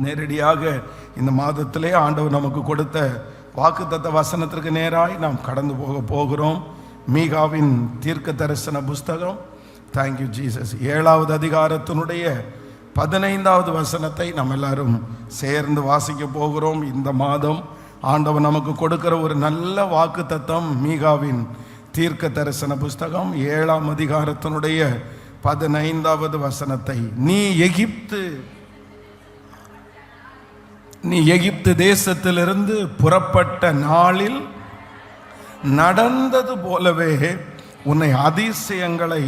நேரடியாக இந்த மாதத்திலே ஆண்டவர் நமக்கு கொடுத்த வாக்குத்தத்த வசனத்திற்கு நேராய் நாம் கடந்து போகிறோம். மீகாவின் தீர்க்க தரிசன புஸ்தகம், தேங்க்யூ ஜீசஸ், 7வது அதிகாரத்தினுடைய 15வது வசனத்தை நாம் எல்லாரும் சேர்ந்து வாசிக்க போகிறோம். இந்த மாதம் ஆண்டவர் நமக்கு கொடுக்கிற ஒரு நல்ல வாக்குத்தத்தம் மீகாவின் தீர்க்க தரிசன புஸ்தகம் 7ஆம் அதிகாரத்தினுடைய 15வது வசனத்தை, நீ எகிப்து தேசத்திலிருந்து புறப்பட்ட நாளில் நடந்தது போலவே உன்னை அதிசயங்களை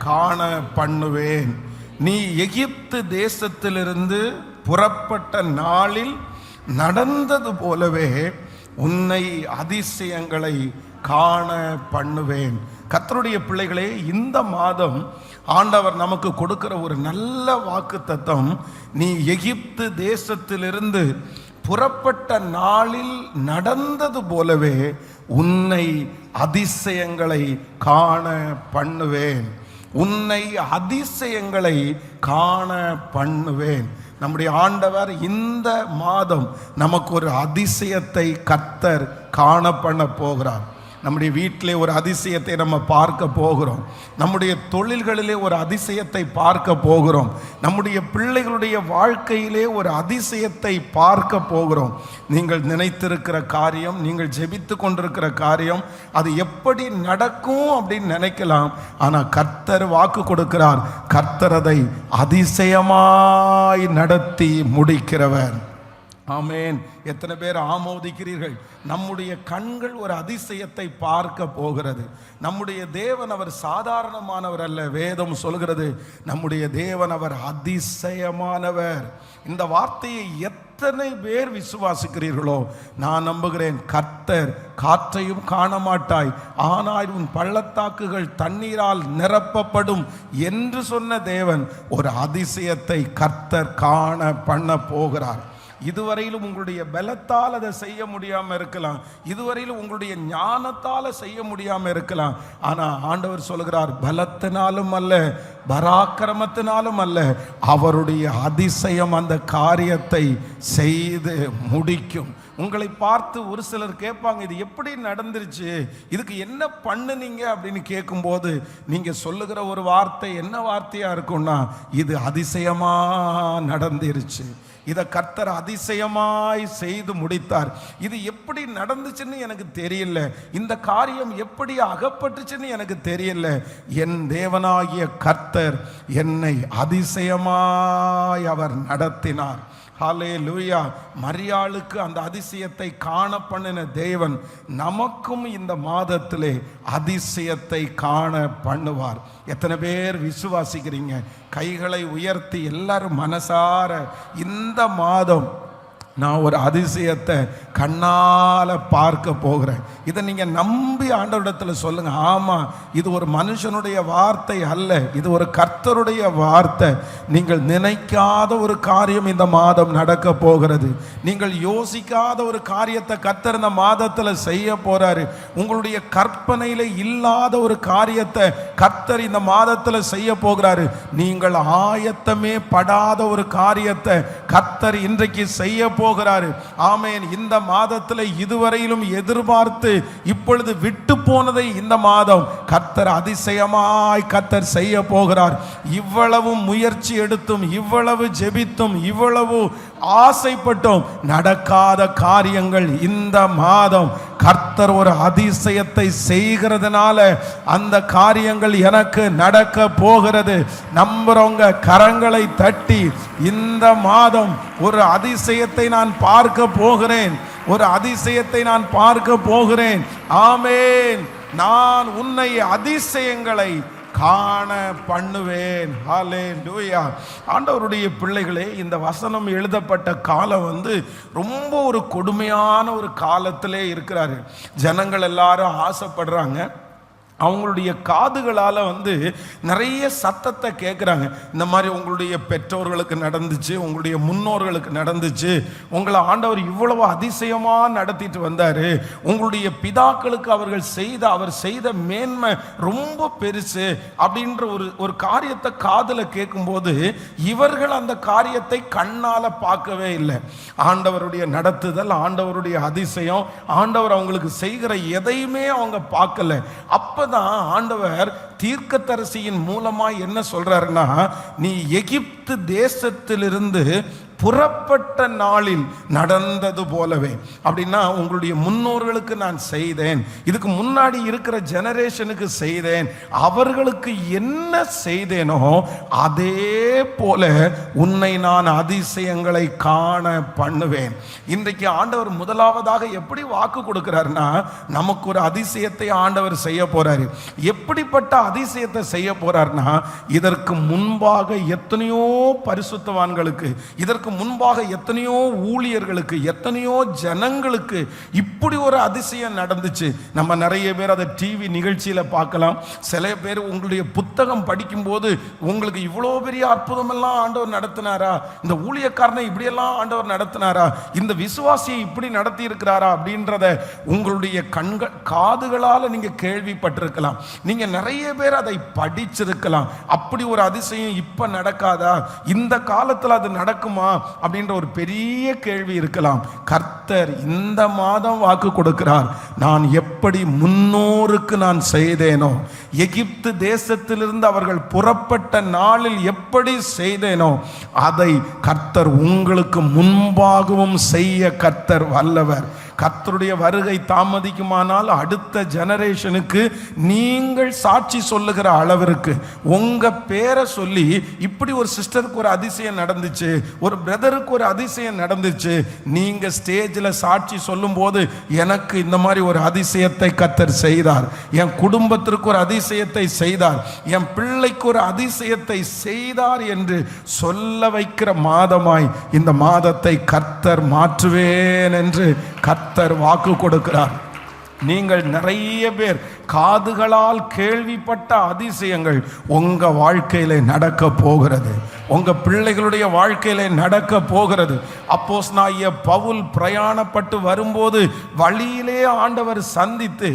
காண பண்ணுவேன். நீ எகிப்து தேசத்திலிருந்து புறப்பட்ட நாளில் நடந்தது போலவே உன்னை அதிசயங்களை காண பண்ணுவேன். கர்த்தருடைய பிள்ளைகளே, இந்த மாதம் ஆண்டவர் நமக்கு கொடுக்கிற ஒரு நல்ல வாக்குத்தத்தம், நீ எகிப்து தேசத்திலிருந்து புறப்பட்ட நாளில் நடந்தது போலவே உன்னை அதிசயங்களை காண பண்ணுவேன். உன்னை அதிசயங்களை காண பண்ணுவேன். நம்முடைய ஆண்டவர் இந்த மாதம் நமக்கு ஒரு அதிசயத்தை கர்த்தர் காண பண்ண போகிறார். நம்முடைய வீட்டிலே ஒரு அதிசயத்தை நம்ம பார்க்க போகிறோம். நம்முடைய தொழில்களிலே ஒரு அதிசயத்தை பார்க்க போகிறோம். நம்முடைய பிள்ளைகளுடைய வாழ்க்கையிலே ஒரு அதிசயத்தை பார்க்க போகிறோம். நீங்கள் நினைத்திருக்கிற காரியம், நீங்கள் ஜெபித்து கொண்டிருக்கிற காரியம், அது எப்படி நடக்கும் அப்படின்னு நினைக்கலாம். ஆனால் கர்த்தர் வாக்கு கொடுக்கிறார். கர்த்தர் அதை அதிசயமாய் நடத்தி முடிக்கிறவர். ஆமேன். எத்தனை பேர் ஆமோதிக்கிறீர்கள்? நம்முடைய கண்கள் ஒரு அதிசயத்தை பார்க்க போகிறது. நம்முடைய தேவன் அவர் சாதாரணமானவர் அல்ல. வேதம் சொல்கிறது நம்முடைய தேவன் அவர் அதிசயமானவர். இந்த வார்த்தையை எத்தனை பேர் விசுவாசிக்கிறீர்களோ நான் நம்புகிறேன். கர்த்தர் காற்றையும் காண மாட்டாய், ஆனால் உன் பள்ளத்தாக்குகள் தண்ணீரால் நிரப்பப்படும் என்று சொன்ன தேவன் ஒரு அதிசயத்தை கர்த்தர் காண பண்ண போகிறார். இதுவரையிலும் உங்களுடைய பலத்தால் அதை செய்ய முடியாமல் இருக்கலாம், இதுவரையிலும் உங்களுடைய ஞானத்தால் செய்ய முடியாமல் இருக்கலாம். ஆனால் ஆண்டவர் சொல்கிறார், பலத்தினாலும் அல்ல, பராக்கிரமத்தினாலும் அல்ல, அவருடைய அதிசயம் அந்த காரியத்தை செய்து முடிக்கும். உங்களை பார்த்து ஒரு சிலர் கேட்பாங்க, இது எப்படி நடந்துருச்சு, இதுக்கு என்ன பண்ணுனீங்க அப்படின்னு கேட்கும்போது நீங்கள் சொல்லுகிற ஒரு வார்த்தை என்ன வார்த்தையாக இருக்கும்னா, இது அதிசயமாக நடந்துருச்சு, இதை கர்த்தர் அதிசயமாய் செய்து முடித்தார். இது எப்படி நடந்துச்சுன்னு எனக்கு தெரியல, இந்த காரியம் எப்படி அகப்பட்டுச்சுன்னு எனக்கு தெரியல, என் தேவனாகிய கர்த்தர் என்னை அதிசயமாய் அவர் நடத்தினார். ஹல்லேலூயா. மரியாளுக்கு அந்த அதிசயத்தை காண பண்ணின தேவன் நமக்கும் இந்த மாதத்திலே அதிசயத்தை காண பண்ணுவார். எத்தனை பேர் விசுவாசிக்கிறீங்க? கைகளை உயர்த்தி எல்லாரும் மனசார, இந்த மாதம் நான் ஒரு அதிசயத்தை கண்ணால் பார்க்க போகிறேன். இதை நீங்கள் நம்பி ஆண்டவரிடத்தில் சொல்லுங்க. ஆமாம், இது ஒரு மனுஷனுடைய வார்த்தை அல்ல, இது ஒரு கர்த்தருடைய வார்த்தை. நீங்கள் நினைக்காத ஒரு காரியம் இந்த மாதம் நடக்க போகிறது. நீங்கள் யோசிக்காத ஒரு காரியத்தை கர்த்தர் இந்த மாதத்தில் செய்ய போறாரு. உங்களுடைய கற்பனையில் இல்லாத ஒரு காரியத்தை கர்த்தர் இந்த மாதத்தில் செய்ய போகிறாரு. நீங்கள் ஆயத்தமே படாத ஒரு காரியத்தை கர்த்தர் இன்றைக்கு செய்ய போகிறாரு. ஆமென். இந்த மாதத்தில் இதுவரையிலும் எதிர்பார்த்து இப்பொழுது விட்டு போனதை இந்த மாதம் கர்த்தர் அதிசயமாய் கர்த்தர் செய்ய போகிறார். இவ்வளவு முயற்சி எடுத்தும், இவ்வளவு ஜெபித்தும், இவ்வளவு ஆசைப்பட்டும் நடக்காத காரியங்கள் இந்த மாதம் கர்த்தர் ஒரு அதிசயத்தை செய்கிறதுனால அந்த காரியங்கள் எனக்கு நடக்க போகிறது. நம்புறவங்க கரங்களை தட்டி, இந்த மாதம் ஒரு அதிசயத்தை நான் பார்க்க போகிறேன், ஒரு அதிசயத்தை நான் பார்க்க போகிறேன். ஆமென். நான் உன்னை அதிசயங்களை காண பண்ணுவேன். ஹல்லேலூயா. ஆண்டவருடைய பிள்ளைகளே, இந்த வசனம் எழுதப்பட்ட காலம் ரொம்ப ஒரு கொடுமையான ஒரு காலத்திலே இருக்கிறாரு. ஜனங்கள் எல்லாரும் ஆசைப்படுறாங்க, அவங்களுடைய காதுகளால் நிறைய சத்தத்தை கேட்குறாங்க. இந்த மாதிரி உங்களுடைய பெற்றோர்களுக்கு நடந்துச்சு, உங்களுடைய முன்னோர்களுக்கு நடந்துச்சு, உங்களை ஆண்டவர் இவ்வளவு அதிசயமாக நடத்திட்டு வந்தார், உங்களுடைய பிதாக்களுக்கு அவர் செய்த மேன்மை ரொம்ப பெருசு அப்படின்ற ஒரு காரியத்தை காதில் கேட்கும்போது இவர்கள் அந்த காரியத்தை கண்ணால் பார்க்கவே இல்லை. ஆண்டவருடைய நடத்துதல், ஆண்டவருடைய அதிசயம், ஆண்டவர் அவங்களுக்கு செய்கிற எதையுமே அவங்க பார்க்கல. அப்பதான் ஆண்டவர் தீர்க்கதரிசியின் மூலமா என்ன சொல்றாருன்னா, நீ எகிப்து தேசத்திலிருந்து புறப்பட்ட நாளில் நடந்தது போலவே. அப்படின்னா உங்களுடைய முன்னோர்களுக்கு நான் செய்தேன், இதுக்கு முன்னாடி இருக்கிற ஜெனரேஷனுக்கு செய்தேன், அவர்களுக்கு என்ன செய்தேனோ அதே போல உன்னை நான் அதிசயங்களை காண பண்ணுவேன். இன்றைக்கு ஆண்டவர் முதலாவதாக எப்படி வாக்கு கொடுக்கிறார்னா, நமக்கு ஒரு அதிசயத்தை ஆண்டவர் செய்ய போறாரு. எப்படிப்பட்ட அதிசயத்தை செய்ய போறார்னா, இதற்கு முன்பாக எத்தனையோ பரிசுத்தவான்களுக்கு, இதற்கு முன்பாக எத்தனையோ ஊழியர்களுக்கு, எத்தனையோ ஜனங்களுக்கு இப்படி ஒரு அதிசயம் நடந்துச்சு. நம்ம நிறைய பேர் அதை டிவி நிகழ்ச்சியில பார்க்கலாம். சில பேர் உங்களுடைய புத்தகம் படிக்கும் போது உங்களுக்கு இவ்வளோ பெரிய அற்புதம் எல்லாம் ஆண்டவர் நடத்தினாரா, இந்த ஊழியக்காரனை இப்படியெல்லாம் ஆண்டவர் நடத்தினாரா, இந்த விசுவாசியை இப்படி நடத்தி இருக்கிறாரா அப்படின்றத உங்களுடைய காதுகளால் நீங்க கேள்விப்பட்டிருக்கலாம். நீங்க நிறைய பேர் அதை படிச்சிருக்கலாம். அப்படி ஒரு அதிசயம் இப்ப நடக்காதா, இந்த காலத்தில் அது நடக்குமா அப்படின்ற ஒரு பெரிய கேள்வி இருக்கலாம். கர்த்தர் இந்த மாதம் வாக்கு கொடுக்கிறார், நான் எப்படி முன்னோருக்கு நான் செய்தேனோ, எகிப்து தேசத்திலிருந்து அவர்கள் புறப்பட்ட நாளில் எப்படி செய்தேனோ அதை கர்த்தர் உங்களுக்கு முன்பாகவும் செய்ய கர்த்தர் வல்லவர். கர்த்தருடைய வருகை தாமதிக்குமானால் அடுத்த ஜெனரேஷனுக்கு நீங்கள் சாட்சி சொல்லுகிற அளவிற்கு உங்க பேரை சொல்லி, இப்படி ஒரு சிஸ்டருக்கு ஒரு அதிசயம் நடந்துச்சு, ஒரு பிரதருக்கு ஒரு அதிசயம் நடந்துச்சு, நீங்க ஸ்டேஜில் சாட்சி சொல்லும் போது எனக்கு இந்த மாதிரி ஒரு அதிசயத்தை கர்த்தர் செய்தார், என் குடும்பத்திற்கு ஒரு அதிசயத்தை செய்தார், என் பிள்ளைக்கு ஒரு அதிசயத்தை செய்தார் என்று சொல்ல வைக்கிற மாதமாய் இந்த மாதத்தை கர்த்தர் மாற்றுவேன் என்று கர்த்தர் வாக்கு கொடுக்கிறார். நீங்கள் நிறைய பேர் காதுகளால் கேள்விப்பட்ட அதிசயங்கள் உங்க வாழ்க்கையில நடக்க போகிறது, உங்க பிள்ளைகளுடைய வாழ்க்கையில நடக்க போகிறது. அப்போஸ்தலனாகிய பவுல் பிரயாணப்பட்டு வரும்போது வழியிலே ஆண்டவர் சந்தித்து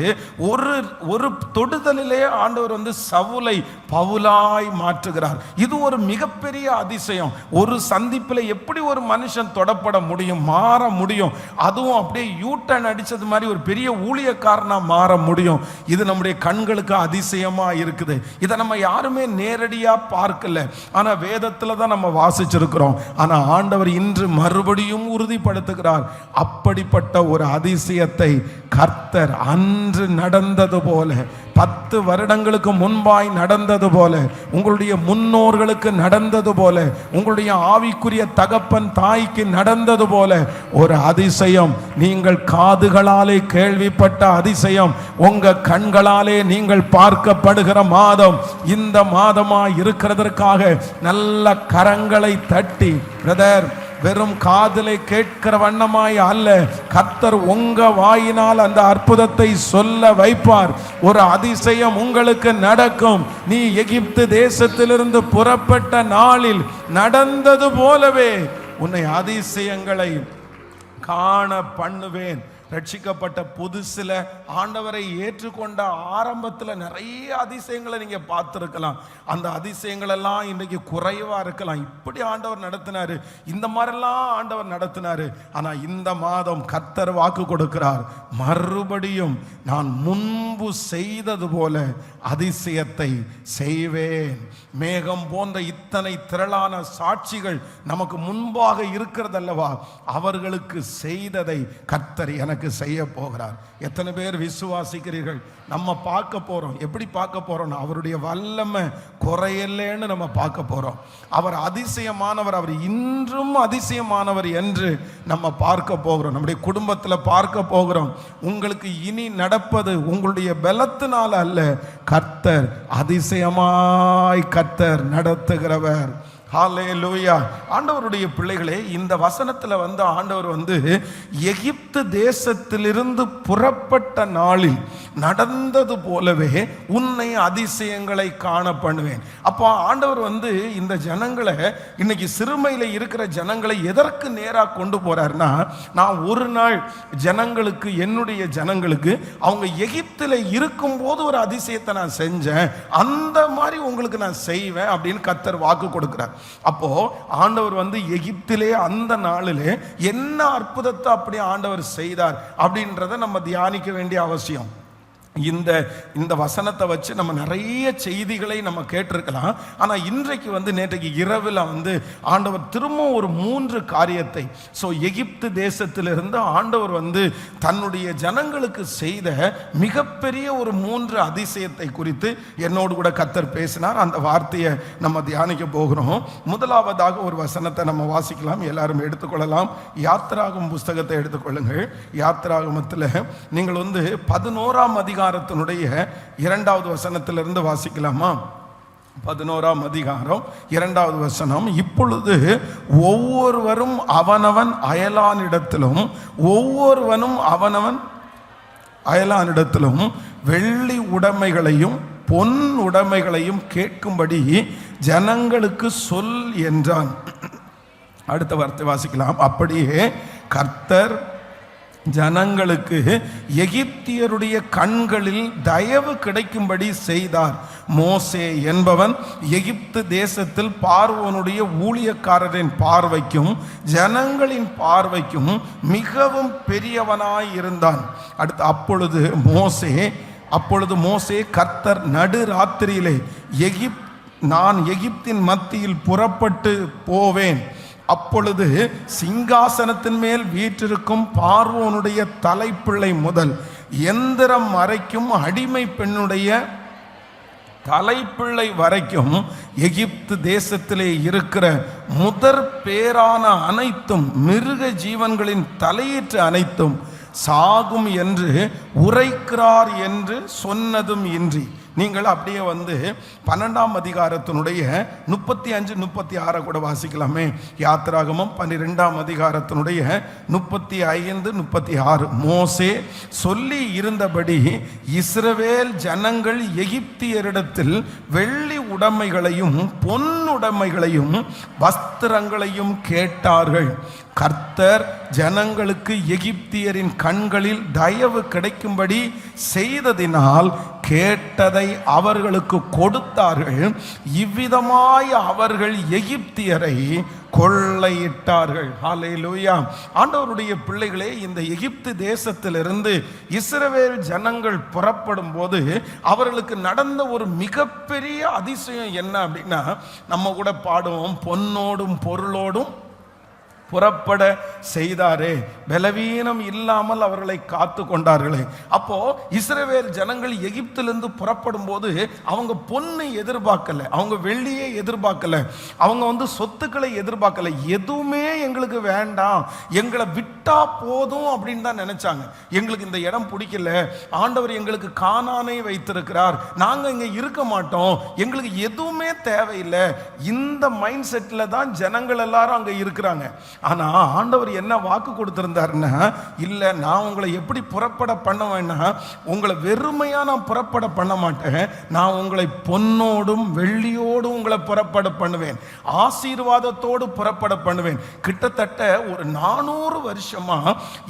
ஒரு தொடுதலிலே ஆண்டவர் சவுலை பவுலாய் மாற்றுகிறார். இது ஒரு மிகப்பெரிய அதிசயம். ஒரு சந்திப்பில் எப்படி ஒரு மனுஷன் தொடப்பட முடியும், மாற முடியும், அதுவும் அப்படியே யூட்டன் அடிச்சது மாதிரி ஒரு பெரிய ஊழியக்காரனா மாற முடியும். இது நம்முடைய கண்களுக்கு அதிசயமா இருக்குது. இதை நம்ம யாருமே நேரடியா பார்க்கல, ஆனா வேதத்துல தான் நம்ம வாசிச்சிருக்கிறோம். ஆனா ஆண்டவர் இன்று மறுபடியும் உறுதிப்படுத்துகிறார். அப்படிப்பட்ட ஒரு அதிசயத்தை கர்த்தர் அன்று நடந்தது போல, 10 வருடங்களுக்கு முன்பாய் நடந்தது போல, உங்களுடைய முன்னோர்களுக்கு நடந்தது போல, உங்களுடைய ஆவிக்குரிய தகப்பன் தாய்க்கு நடந்தது போல ஒரு அதிசயம், நீங்கள் காதுகளாலே கேள்விப்பட்ட அதிசயம் உங்க கண்களாலே நீங்கள் பார்க்கப்படுகிற மாதம் இந்த மாதமா இருக்கிறதற்காக நல்ல கரங்களை தட்டி, பிரதர் வெறும் காதலை கேட்கிற வண்ணமாய் அல்ல, கர்த்தர் உங்க வாயினால் அந்த அற்புதத்தை சொல்ல வைப்பார். ஒரு அதிசயம் உங்களுக்கு நடக்கும். நீ எகிப்து தேசத்திலிருந்து புறப்பட்ட நாளில் நடந்தது போலவே உன்னை அதிசயங்களை காண பண்ணுவேன். ரட்சிக்கப்பட்ட புதுசில் ஆண்டவரை ஏற்றுக்கொண்ட ஆரம்பத்தில் நிறைய அதிசயங்களை நீங்கள் பார்த்துருக்கலாம். அந்த அதிசயங்கள் எல்லாம் இன்றைக்கு குறைவாக இருக்கலாம். இப்படி ஆண்டவர் நடத்தினார், இந்த மாதிரிலாம் ஆண்டவர் நடத்தினார். ஆனால் இந்த மாதம் கர்த்தர் வாக்கு கொடுக்கிறார், மறுபடியும் நான் முன்பு செய்தது போல அதிசயத்தை செய்வேன். மேகம் போன்ற இத்தனை திரளான சாட்சிகள் நமக்கு முன்பாக இருக்கிறதல்லவா, அவர்களுக்கு செய்ததை கர்த்தர் எனக்கு செய்ய போகிறார். எத்தனை பேர் விசுவாசிக்கிறீர்கள்? நம்ம பார்க்க போறோம். எப்படி பார்க்க போறோம்? அவருடைய வல்லமை குறையலன்னு நம்ம பார்க்க போறோம். அவர் அதிசயமானவர், அவர் இன்றும் அதிசயமானவர் என்று நம்ம பார்க்க போகிறோம். நம்முடைய குடும்பத்தில் பார்க்க போகிறோம். உங்களுக்கு இனி நடப்பது உங்களுடைய பலத்தினால அல்ல, கர்த்தர் அதிசயமாய் கர்த்தர் நடத்துகிறவர். ஹல்லேலூயா. ஆண்டவருடைய பிள்ளைகளே, இந்த வசனத்துல ஆண்டவர் எகிப்து தேசத்திலிருந்து புறப்பட்ட நாளில் நடந்தது போலவே உன்னை அதிசயங்களை காண பண்ணுவேன். அப்போ ஆண்டவர் இந்த ஜனங்களை, இன்னைக்கு சிறுமையில இருக்கிற ஜனங்களை எதற்கு நேராக கொண்டு போறாருன்னா, நான் ஒரு நாள் ஜனங்களுக்கு, என்னுடைய ஜனங்களுக்கு அவங்க எகிப்தில் இருக்கும்போது ஒரு அதிசயத்தை நான் செஞ்சேன், அந்த மாதிரி உங்களுக்கு நான் செய்வேன் அப்படின்னு கர்த்தர் வாக்கு கொடுக்கிறார். அப்போ ஆண்டவர் எகிப்திலே அந்த நாளிலே என்ன அற்புதத்தை அப்படி ஆண்டவர் செய்தார் அப்படின்றத நம்ம தியானிக்க வேண்டிய அவசியம். இந்த வசனத்தை வச்சு நம்ம நிறைய செய்திகளை நம்ம கேட்டிருக்கலாம். ஆனால் இன்றைக்கு நேற்றைக்கு இரவில் ஆண்டவர் திரும்ப ஒரு 3 காரியத்தை, எகிப்து தேசத்திலிருந்து ஆண்டவர் தன்னுடைய ஜனங்களுக்கு செய்த மிகப்பெரிய ஒரு 3 அதிசயத்தை குறித்து என்னோடு கூட கர்த்தர் பேசினார். அந்த வார்த்தையை நம்ம தியானிக்க போகிறோம். முதலாவதாக ஒரு வசனத்தை நம்ம வாசிக்கலாம், எல்லாரும் எடுத்துக்கொள்ளலாம். யாத்திராகமம் புஸ்தகத்தை எடுத்துக்கொள்ளுங்கள். யாத்திராகமத்தில் நீங்கள் 11ஆம் அதிகாரத்தினுடைய 2வது வசனத்திலிருந்து வாசிக்கலாமா? 11ஆம் அதிகாரம் 2வது வசனம். இப்பொழுது ஒவ்வொருவரும் அவனவன் அயலானிடத்திலும் ஒவ்வொருவனும் அவனவன் அயலானிடத்திலும் வெள்ளி உடைமைகளையும் பொன் உடைமைகளையும் கேட்கும்படி ஜனங்களுக்கு சொல் என்றான். அடுத்த வார்த்தை வாசிக்கலாம். அப்படியே கர்த்தர் ஜனங்களுக்கு எகிப்தியருடைய கண்களில் தயவு கிடைக்கும்படி செய்தார். மோசே என்பவன் எகிப்து தேசத்தில் பார்வோனுடைய ஊழியக்காரரின் பார்வைக்கும் ஜனங்களின் பார்வைக்கும் மிகவும் பெரியவனாய் இருந்தான். அடுத்து அப்பொழுது மோசே கர்த்தர் நடு ராத்திரியிலே நான் எகிப்தின் மத்தியில் புறப்பட்டு போவேன், அப்பொழுது சிங்காசனத்தின் மேல் வீற்றிருக்கும் பார்வோனுடைய தலைப்பிள்ளை முதல் எந்திரம் வரைக்கும் அடிமை பெண்ணுடைய தலைப்பிள்ளை வரைக்கும் எகிப்து தேசத்திலே இருக்கிற முதற் பேரான அனைத்தும் மிருக ஜீவன்களின் தலையீற்று அனைத்தும் சாகும் என்று உரைக்கிறார் என்று சொன்னதும் இன்றி. நீங்கள் அப்படியே 12ஆம் அதிகாரத்தினுடைய 35, 36 கூட வாசிக்கலாமே. யாத்திராகமம் 12ஆம் அதிகாரத்தினுடைய 35, 36. மோசே சொல்லி இருந்தபடி இஸ்ரவேல் ஜனங்கள் எகிப்தியரிடத்தில் வெள்ளி உடைமைகளையும் பொன்னுடைமைகளையும் வஸ்திரங்களையும் கேட்டார்கள். கர்த்தர் ஜனங்களுக்கு எகிப்தியரின் கண்களில் தயவு கிடைக்கும்படி செய்ததினால் கேட்டதை அவர்களுக்கு கொடுத்தார்கள். இவ்விதமாய் அவர்கள் எகிப்தியரை கொள்ளையிட்டார்கள். ஹல்லேலூயா. ஆண்டவருடைய பிள்ளைகளே, இந்த எகிப்து தேசத்திலிருந்து இஸ்ரவேல் ஜனங்கள் புறப்படும் போது அவர்களுக்கு நடந்த ஒரு மிகப்பெரிய அதிசயம் என்ன அப்படின்னா, நம்ம கூட பாடுவோம், பொன்னோடும் பொருளோடும் புறப்பட செய்தாரே, பலவீனம் இல்லாமல் அவர்களை காத்து கொண்டார்களே. அப்போ இஸ்ரவேல் ஜனங்கள் எகிப்திலிருந்து புறப்படும் போது அவங்க பொண்ணை எதிர்பார்க்கல, அவங்க வெள்ளியை எதிர்பார்க்கல, அவங்க சொத்துக்களை எதிர்பார்க்கல. எதுவுமே எங்களுக்கு வேண்டாம், எங்களை விட்டா போதும் அப்படின்னு தான் நினைச்சாங்க. எங்களுக்கு இந்த இடம் பிடிக்கல, ஆண்டவர் எங்களுக்கு கானானை வைத்திருக்கிறார், நாங்க இங்க இருக்க மாட்டோம், எங்களுக்கு எதுவுமே தேவையில்லை. இந்த மைண்ட் செட்ல தான் ஜனங்கள் எல்லாரும் அங்க இருக்கிறாங்க. ஆனா ஆண்டவர் என்ன வாக்கு கொடுத்திருந்தாருன்னா, இல்ல நான் உங்களை எப்படி புறப்பட பண்ணுவேன்னா, உங்களை வெறுமையா நான் புறப்பட பண்ண மாட்டேன், நான் உங்களை பொன்னோடும் வெள்ளியோடும் உங்களை புறப்பட பண்ணுவேன், ஆசீர்வாதத்தோடு புறப்பட பண்ணுவேன். கிட்டத்தட்ட ஒரு 400 வருஷமா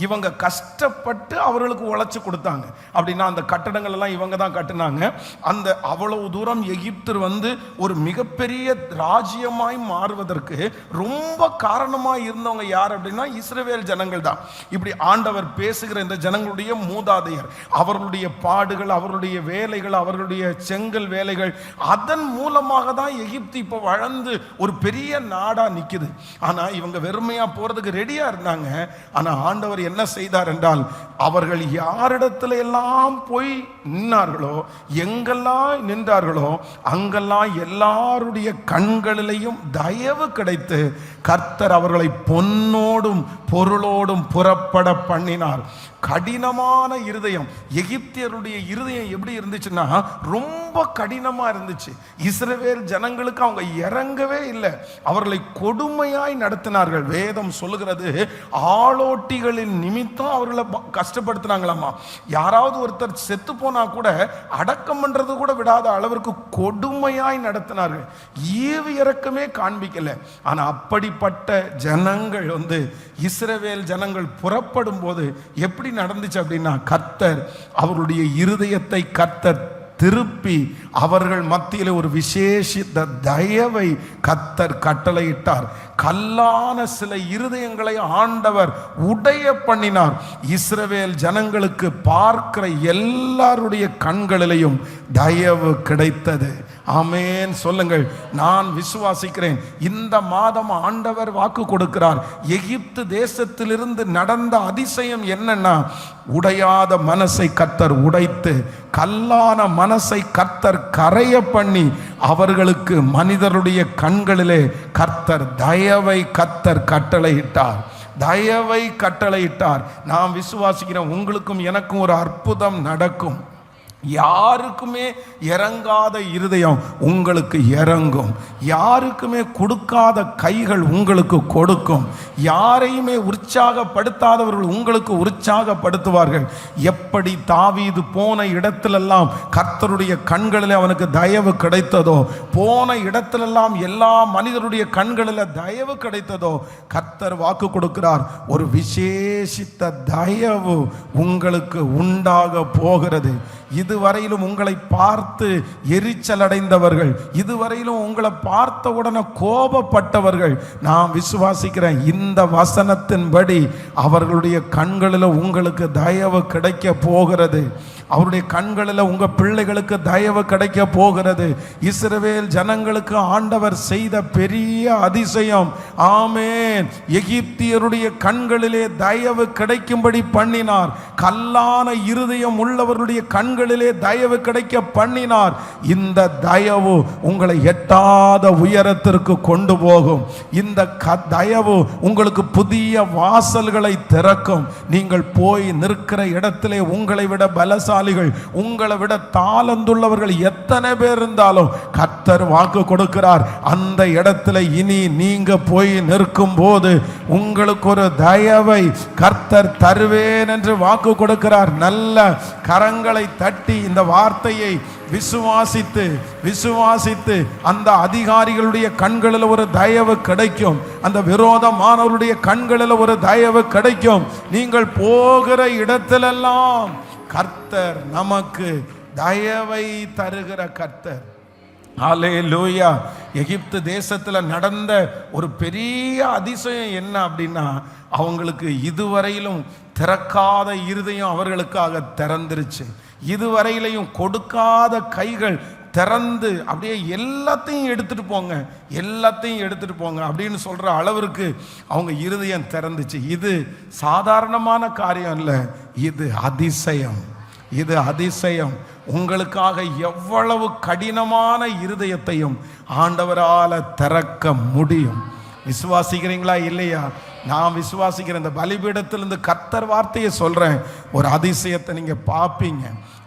இவங்க கஷ்டப்பட்டு அவர்களுக்கு உழைச்சு கொடுத்தாங்க. அப்படின்னா அந்த கட்டடங்கள் எல்லாம் இவங்க தான் கட்டினாங்க. அந்த அவ்வளவு தூரம் எகிப்து ஒரு மிகப்பெரிய ராஜ்யமாய் மாறுவதற்கு ரொம்ப காரணமாய் இருந்தவங்க யார் அப்படின்னா இஸ்ரவேல் ஜனங்கள் தான். இப்படி ஆண்டவர் பேசுகிற இந்த ஜனங்களுடைய மூதாதையர், அவர்களுடைய பாடுகள், அவர்களுடைய வேலைகள், அவர்களுடைய செங்கல் வேலைகள், அதன் மூலமாக தான் எகிப்து இப்போ வளர்ந்து ஒரு பெரிய நாடா நிக்குது. ஆனா இவங்க வெறுமையா போறதுக்கு ரெடியா இருந்தாங்க. ஆனா ஆண்டவர் என்ன செய்தார் என்றால், அவர்கள் யாரிடத்துல எல்லாம் போய் நின்றார்களோ, எங்கெல்லாம் நின்றார்களோ, அங்கெல்லாம் எல்லாருடைய கண்களிலையும் தயவு கிடைத்து கர்த்தர் அவர்களை பொன்னோடும் பொருளோடும் புறப்பட பண்ணினார். கடினமான இருதயம். எகிப்தியருடைய இருதயம் எப்படி இருந்துச்சுன்னா ரொம்ப கடினமா இருந்துச்சு. இஸ்ரவேல் ஜனங்களுக்கு அவங்க இறங்கவே இல்லை, அவர்களை கொடுமையாய் நடத்தினார்கள். வேதம் சொல்லுகிறது ஆளோட்டிகளின் நிமித்தம் அவர்களை கஷ்டப்படுத்தினாங்களாமா. யாராவது ஒருத்தர் செத்து போனா கூட அடக்கம் பண்றது கூட விடாத அளவிற்கு கொடுமையாய் நடத்தினார்கள். ஈவு இறக்கமே காண்பிக்கல. ஆனா அப்படிப்பட்ட ஜனங்கள் இஸ்ரவேல் ஜனங்கள் புறப்படும் போது எப்படி நடந்துச்சு அப்படின்னா, கர்த்தர் அவருடைய இருதயத்தை கர்த்தர் திருப்பி அவர்கள் மத்தியில் ஒரு விசேஷித்த தயவை கர்த்தர் கட்டளையிட்டார். கல்லான சில இருதயங்களை ஆண்டவர் உடைய பண்ணினார். இஸ்ரவேல் ஜனங்களுக்கு பார்க்கிற எல்லாருடைய கண்களிலையும் தயவு கிடைத்தது. ஆமென் சொல்லுங்கள். நான் விசுவாசிக்கிறேன். இந்த மாதம் ஆண்டவர் வாக்கு கொடுக்கிறார். எகிப்து தேசத்திலிருந்து நடந்த அதிசயம் என்னன்னா, உடையாத மனசை கர்த்தர் உடைத்து கல்லான மனசை கர்த்தர் கரைய பண்ணி அவர்களுக்கு மனிதருடைய கண்களிலே கர்த்தர் தயவை கர்த்தர் கட்டளையிட்டார். தயவை கட்டளையிட்டார். நான் விசுவாசிக்கிறேன் உங்களுக்கும் எனக்கும் ஒரு அற்புதம் நடக்கும். யாருக்குமே இறங்காத இருதயம் உங்களுக்கு இறங்கும். யாருக்குமே கொடுக்காத கைகள் உங்களுக்கு கொடுக்கும். யாரையுமே உற்சாகப்படுத்தாதவர்கள் உங்களுக்கு உற்சாகப்படுத்துவார்கள். எப்படி தாவீது போன இடத்திலெல்லாம் கர்த்தருடைய கண்களில் அவனுக்கு தயவு கிடைத்ததோ, போன இடத்திலெல்லாம் எல்லா மனிதருடைய கண்களில் தயவு கிடைத்ததோ, கர்த்தர் வாக்கு கொடுக்கிறார், ஒரு விசேஷித்த தயவு உங்களுக்கு உண்டாக போகிறது. இதுவரையிலும் உங்களை பார்த்து எரிச்சல் அடைந்தவர்கள், இதுவரையிலும் உங்களை பார்த்த உடனே கோபப்பட்டவர்கள், நான் விசுவாசிக்கிறேன் இந்த வசனத்தின்படி அவர்களுடைய கண்களில் உங்களுக்கு தயவு கிடைக்க போகிறது. அவருடைய கண்களில் உங்க பிள்ளைகளுக்கு தயவு கிடைக்க போகிறது. இஸ்ரவேல் ஜனங்களுக்கு ஆண்டவர் செய்த பெரிய அதிசயம். ஆமென். எகிப்தியருடைய கண்களிலே தயவு கிடைக்கும்படி பண்ணினார். கல்லான இருதயம் உள்ளவர்களுடைய கண்களிலே தயவு கிடைக்க பண்ணினார். இந்த தயவு உங்களை எட்டாத உயரத்திற்கு கொண்டு போகும். இந்த தயவு உங்களுக்கு புதிய வாசல்களை திறக்கும். நீங்கள் போய் நிற்கிற இடத்திலே உங்களை விட பலசாலி, உங்களை விட தாளந்துள்ளவர்கள் எத்தனை பேர் இருந்தாலும் கர்த்தர் வாக்கு கொடுக்கிறார், அந்த இடத்துல இனி நீங்க போய் நிற்கும் போது உங்களுக்கு ஒரு தயவை கர்த்தர் தருவேன் என்று வாக்கு கொடுக்கிறார். நல்ல கரங்களை தட்டி இந்த வார்த்தையை விசுவாசித்து விசுவாசித்து அந்த அதிகாரிகளுடைய கண்களில் ஒரு தயவு கிடைக்கும். அந்த விரோதமானவருடைய கண்களில் ஒரு தயவு கிடைக்கும். நீங்கள் போகிற இடத்திலெல்லாம் கர்த்தர் நமக்கு தயவை தருகிற கர்த்தர். ஹல்லேலூயா. எகிப்து தேசத்தில் நடந்த ஒரு பெரிய அதிசயம் என்ன அப்படின்னா, அவங்களுக்கு இதுவரையிலும் திறக்காத இருதயம் அவர்களுக்காக திறந்துருச்சு. இதுவரையிலையும் கொடுக்காத கைகள் திறந்து அப்படியே எல்லாத்தையும் எடுத்துட்டு போங்க, எல்லாத்தையும் எடுத்துட்டு போங்க அப்படின்னு சொல்ற அளவிற்கு அவங்க இருதயம் திறந்துச்சு. இது சாதாரணமான காரியம் இல்லை, இது அதிசயம். இது அதிசயம். உங்களுக்காக எவ்வளவு கடினமான இருதயத்தையும் ஆண்டவரால் திறக்க முடியும். விசுவாசிக்கிறீங்களா இல்லையா? நான் விசுவாசிக்கிறேன். இந்த பலிபீடத்திலிருந்து கர்த்தர் வார்த்தையை சொல்றேன், ஒரு அதிசயத்தை நீங்க பார்ப்பீங்க.